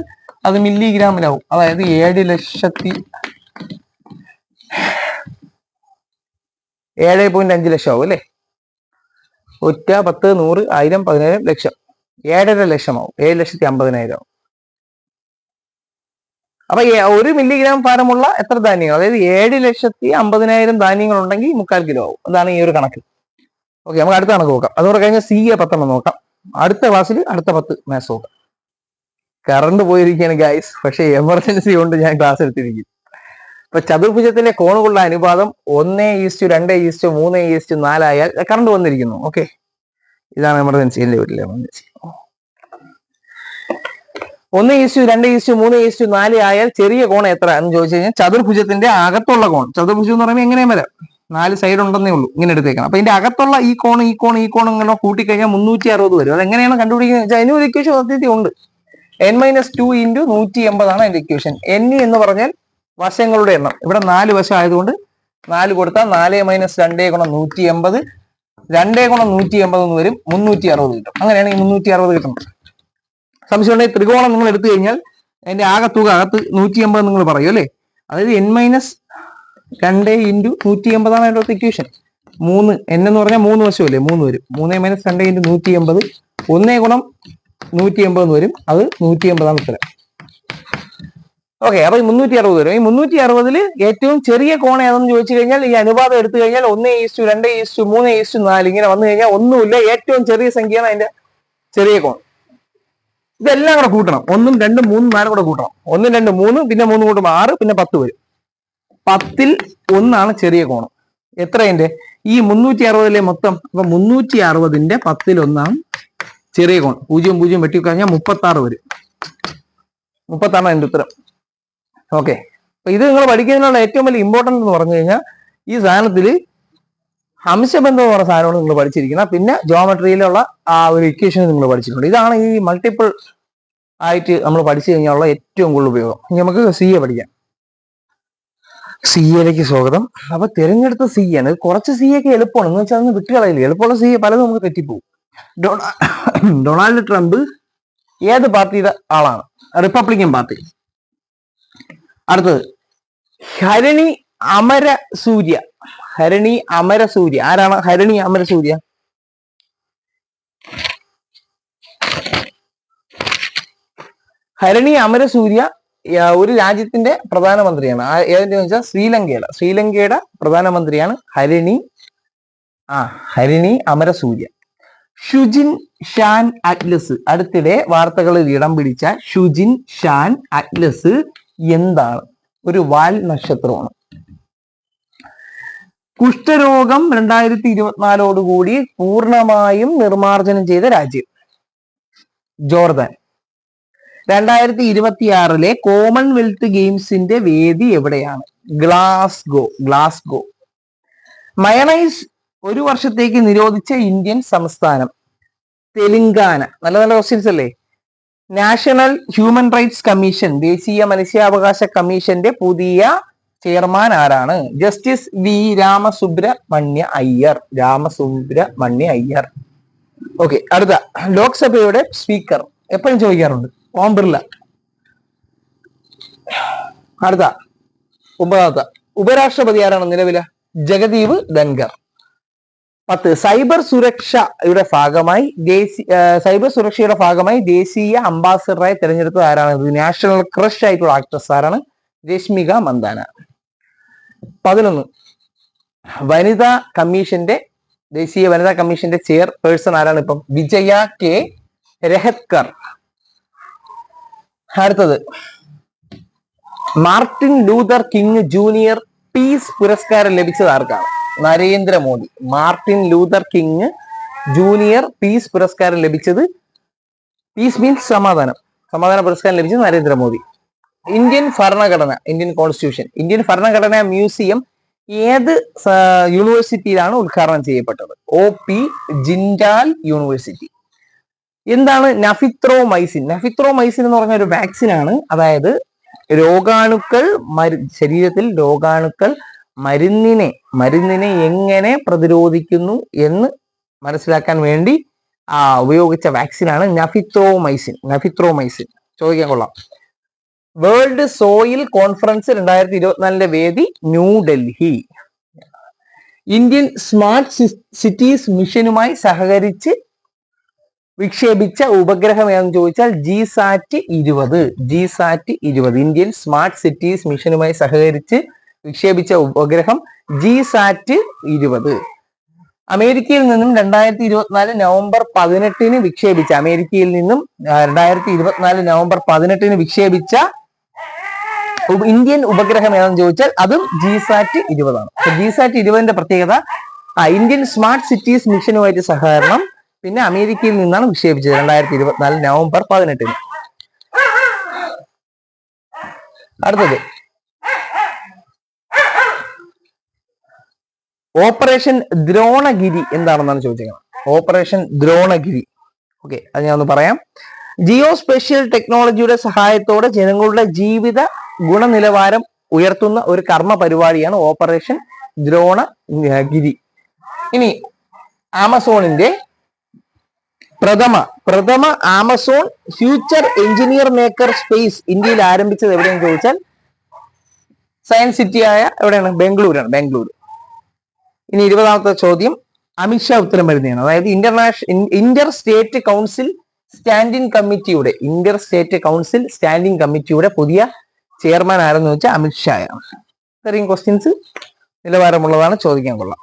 അത് മില്ലിഗ്രാമിലാവും. അതായത് 7 ലക്ഷത്തി 7.5 ലക്ഷം ആവും അല്ലേ? ഒറ്റ 10, 100, 1000, 10,000, ലക്ഷം, 7.5 ലക്ഷമാവും. 7,50,000 ആവും. അപ്പൊ 1 മില്ലിഗ്രാം ഭാരമുള്ള എത്ര ധാന്യങ്ങൾ, അതായത് 7,50,000 ധാന്യങ്ങൾ ഉണ്ടെങ്കിൽ 3/4 കിലോ ആവും. അതാണ് ഈ ഒരു കണക്ക്. ഓക്കെ, നമുക്ക് അടുത്ത കണക്ക് നോക്കാം. അതുകൂടെ കഴിഞ്ഞാൽ CA 10 നോക്കാം. അടുത്ത ക്ലാസ്സിൽ അടുത്ത 10 മാത്സ് നോക്കാം. കറണ്ട് പോയിരിക്കുകയാണ് ഗൈസ്, പക്ഷെ എമർജൻസി കൊണ്ട് ഞാൻ ക്ലാസ് എടുത്തിരിക്കും. ഇപ്പൊ ചതുർഭുജത്തിന്റെ കോണുകളുടെ അനുപാതം 1:2:3:4 ആയാൽ കറണ്ട് വന്നിരിക്കുന്നു. ഓക്കെ, ഇതാണ് എമർജൻസി. എന്റെ വീട്ടിലെ എമർജൻസി. 1:2:3:4 ആയാൽ ചെറിയ കോൺ എത്ര എന്ന് ചോദിച്ചു കഴിഞ്ഞാൽ ചതുർഭുജത്തിന്റെ അകത്തുള്ള കോൺ, ചതുർഭുജം എന്ന് പറയുമ്പോൾ എങ്ങനെയും വരാം, 4 സൈഡ് ഉണ്ടെന്നേ ഉള്ളൂ, ഇങ്ങനെ എടുത്തേക്കണം. അപ്പൊ ഇതിന്റെ അകത്തുള്ള ഈ കോൺ ഇങ്ങനെ കൂട്ടിക്കഴിഞ്ഞാൽ 360 വരും. അതെങ്ങനെയാണ് കണ്ടുപിടിക്കുന്നത് വെച്ചാൽ അതിന് ഒരു ഇക്വേഷൻ സത്യത്തിൽ ഉണ്ട്. n-2 × 180 ആണ് അതിന്റെ ഇക്വേഷൻ. n എന്ന് പറഞ്ഞാൽ വശങ്ങളുടെ എണ്ണം. ഇവിടെ 4 വശം ആയതുകൊണ്ട് 4 കൊടുത്താൽ 4 - 2 × 180, 2 × 180 എന്ന് വരും, 360 കിട്ടും. അങ്ങനെയാണ് ഈ 360 കിട്ടുന്നത്. സംശയം ഉണ്ടെങ്കിൽ ത്രികോണം നിങ്ങൾ എടുത്തു കഴിഞ്ഞാൽ അതിന്റെ ആകെ തുക അകത്ത് 180 നിങ്ങൾ പറയും അല്ലേ? അതായത് n - 2 × 180 ആണ് അതിന്റെ ഇക്വേഷൻ. 3 n എന്ന് പറഞ്ഞാൽ 3 വശമല്ലേ, 3 വരും. 3 - 2 × 180, 1 × 180 എന്ന് വരും. അത് 180 ആണ് ഉത്തരം. ഓക്കെ, അപ്പൊ 360 വരും. ഈ 360-ൽ ഏറ്റവും ചെറിയ കോൺ ഏതെന്ന് ചോദിച്ചു കഴിഞ്ഞാൽ ഈ അനുപാതം എടുത്തു കഴിഞ്ഞാൽ 1:2:3:4 ഇങ്ങനെ വന്നു കഴിഞ്ഞാൽ ഒന്നുമില്ല, ഏറ്റവും ചെറിയ സംഖ്യയാണ് അതിന്റെ ചെറിയ കോൺ. ഇതെല്ലാം കൂടെ കൂട്ടണം. 1, 2, 3, 4 കൂടെ കൂട്ടണം. 1, 2, 3, പിന്നെ 3 കൂട്ടും 6, പിന്നെ 10 വരും. 10-ൽ 1 ചെറിയ കോണം. എത്ര അതിന്റെ ഈ 360-ലെ മൊത്തം? അപ്പൊ 360-ന്റെ 10-ൽ 1 ചെറിയ കോൺ. 0, 0 വെട്ടി കഴിഞ്ഞാൽ 36 വരും. 36 അതിന്റെ ഉത്തരം. ഓക്കെ, അപ്പൊ ഇത് നിങ്ങൾ പഠിക്കുന്നതിനുള്ള ഏറ്റവും വലിയ ഇമ്പോർട്ടൻസ് എന്ന് പറഞ്ഞു കഴിഞ്ഞാൽ ഈ സാധനത്തിൽ അംശബന്ധം എന്ന് പറഞ്ഞ സാധനമാണ് നിങ്ങൾ പഠിച്ചിരിക്കുന്നത്. പിന്നെ ജോമെട്രിയിലുള്ള ആ ഒരു ഇക്വേഷൻ നിങ്ങൾ പഠിച്ചിട്ടുണ്ട്. ഇതാണ് ഈ മൾട്ടിപ്പിൾ ആയിട്ട് നമ്മൾ പഠിച്ചു കഴിഞ്ഞാലുള്ള ഏറ്റവും കൂടുതൽ ഉപയോഗം. ഇനി നമുക്ക് CA പഠിക്കാം. CAയിലേക്ക് സ്വാഗതം. അപ്പൊ തിരഞ്ഞെടുത്ത CA ആണ്. കുറച്ച് CA ഒക്കെ എളുപ്പമാണ് എന്ന് വെച്ചാൽ അതൊന്ന് വിട്ടുകളയില്ല. എളുപ്പമുള്ള CA പലതും നമുക്ക് തെറ്റിപ്പോകും. ഡൊണാൾഡ് ട്രംപ് ഏത് പാർട്ടിയുടെ ആളാണ്? Republican party. അടുത്തത് ഹരിണി അമരസൂര്യ. ഹരിണി അമരസൂര്യ ആരാണ്? ഹരിണി അമരസൂര്യ ഹരിണി അമരസൂര്യ ഒരു രാജ്യത്തിന്റെ പ്രധാനമന്ത്രിയാണ്. ഏതെന്ന് വെച്ചാൽ ശ്രീലങ്കയുടെ പ്രധാനമന്ത്രിയാണ് ഹരിണി അമരസൂര്യ. ഷുജിൻ ഷാൻ അറ്റ്ലസ്. അടുത്തിടെ വാർത്തകളിൽ ഇടം പിടിച്ച ഷുജിൻ ഷാൻ അറ്റ്ലസ് എന്താണ്? ഒരു വാൽ നക്ഷത്രമാണ്. കുഷ്ഠരോഗം 2024 പൂർണ്ണമായും നിർമ്മാർജ്ജനം ചെയ്ത രാജ്യം ജോർദാൻ. 2026 കോമൺവെൽത്ത് ഗെയിംസിന്റെ വേദി എവിടെയാണ്? ഗ്ലാസ്ഗോ. മയണൈസ് 1 വർഷത്തേക്ക് നിരോധിച്ച ഇന്ത്യൻ സംസ്ഥാനം? തെലങ്കാന. നല്ല നല്ല ക്വസ്റ്റ്യൻസ് അല്ലേ? നാഷണൽ ഹ്യൂമൻ റൈറ്റ്സ് കമ്മീഷൻ, ദേശീയ മനുഷ്യാവകാശ കമ്മീഷന്റെ പുതിയ ചെയർമാൻ ആരാണ്? Justice V Ramasubramanya Iyer. Okay, അടുത്ത ലോക്സഭയുടെ സ്പീക്കർ എപ്പോഴും ചോദിക്കാറുണ്ട്, ഓം ബിർള. അടുത്ത 9ാമത്തെ ഉപരാഷ്ട്രപതി ആരാണ് നിലവിലെ? ജഗദീപ് ധൻഖർ. 10 സൈബർ സുരക്ഷയുടെ ഭാഗമായി ദേശീയ അംബാസിഡറായി തിരഞ്ഞെടുത്തത് ആരാണ്? നാഷണൽ ക്രഷ് ആയിട്ടുള്ള ആക്ട്രസ് ആരാണ്? രശ്മിക മന്ദാന. 11 ദേശീയ വനിതാ കമ്മീഷന്റെ ചെയർപേഴ്സൺ ആരാണ് ഇപ്പം? വിജയ കെ രഹത്കർ. അടുത്തത് Martin Luther king junior piece പുരസ്കാരം ലഭിച്ചത് ആർക്കാണ്? Narendra Modi. Martin Luther king junior piece പുരസ്കാരം ലഭിച്ചത്, പീസ് മീൻസ് സമാധാന പുരസ്കാരം ലഭിച്ചത് നരേന്ദ്രമോദി. ഇന്ത്യൻ കോൺസ്റ്റിറ്റ്യൂഷൻ, ഇന്ത്യൻ ഭരണഘടനാ മ്യൂസിയം ഏത് യൂണിവേഴ്സിറ്റിയിലാണ് ഉദ്ഘാടനം ചെയ്യപ്പെട്ടത്? OP Jindal university. എന്താണ് നഫിത്രോമൈസിൻ? നഫിത്രോമൈസിൻ എന്ന് പറഞ്ഞ ഒരു വാക്സിൻ ആണ്. അതായത് ശരീരത്തിൽ രോഗാണുക്കൾ മരുന്നിനെ എങ്ങനെ പ്രതിരോധിക്കുന്നു എന്ന് മനസ്സിലാക്കാൻ വേണ്ടി ഉപയോഗിച്ച വാക്സിനാണ് നഫിത്രോമൈസിൻ. ചോദിക്കാൻ കൊള്ളാം. വേൾഡ് സോയിൽ കോൺഫറൻസ് 2024 വേദി ന്യൂഡൽഹി. ഇന്ത്യൻ സ്മാർട്ട് സിറ്റീസ് മിഷനുമായി സഹകരിച്ച് വിക്ഷേപിച്ച ഉപഗ്രഹം ഏതെന്ന് ചോദിച്ചാൽ ജിസാറ്റ് 20. ഇന്ത്യൻ സ്മാർട്ട് സിറ്റീസ് മിഷനുമായി സഹകരിച്ച് വിക്ഷേപിച്ച ഉപഗ്രഹം ജിസാറ്റ് 20. അമേരിക്കയിൽ നിന്നും 2024 നവംബർ 18 വിക്ഷേപിച്ച വിക്ഷേപിച്ച ഇന്ത്യൻ ഉപഗ്രഹം ഏതെന്ന് ചോദിച്ചാൽ അതും ജിസാറ്റ് 20 ആണ്. ജിസാറ്റ് 20ന്റെ പ്രത്യേകത ഇന്ത്യൻ സ്മാർട്ട് സിറ്റീസ് മിഷനുമായിട്ട് സഹകരണം, പിന്നെ അമേരിക്കയിൽ നിന്നാണ് വിക്ഷേപിച്ചത് 2024 നവംബർ 18. അടുത്തത് ഓപ്പറേഷൻ ദ്രോണഗിരി എന്താണെന്നാണ് ചോദിച്ചത്. ഓപ്പറേഷൻ ദ്രോണഗിരി, ഓക്കെ, അത് ഞാൻ ഒന്ന് പറയാം. ജിയോസ്പേഷ്യൽ ടെക്നോളജിയുടെ സഹായത്തോടെ ജനങ്ങളുടെ ജീവിത ഗുണനിലവാരം ഉയർത്തുന്ന ഒരു കർമ്മ പരിപാടിയാണ് ഓപ്പറേഷൻ ദ്രോണഗിരി. ഇനി ആമസോണിന്റെ പ്രഥമ Amazon future engineer maker space ഇന്ത്യയിൽ ആരംഭിച്ചത് എവിടെയെന്ന് ചോദിച്ചാൽ സയൻസ് സിറ്റി ആയ എവിടെയാണ്? ബാംഗ്ലൂർ. ഇനി 20ാമത്തെ ചോദ്യം അമിത്ഷാ ഉത്തരം വരുന്നതാണ്. അതായത് ഇന്റർ സ്റ്റേറ്റ് കൗൺസിൽ സ്റ്റാൻഡിംഗ് കമ്മിറ്റിയുടെ പുതിയ ചെയർമാൻ ആരെന്ന് വെച്ചാൽ അമിത്ഷായാണ്. ഇത്രയും ക്വസ്റ്റ്യൻസ് നിലവാരമുള്ളതാണ്, ചോദിക്കാൻ കൊള്ളാം.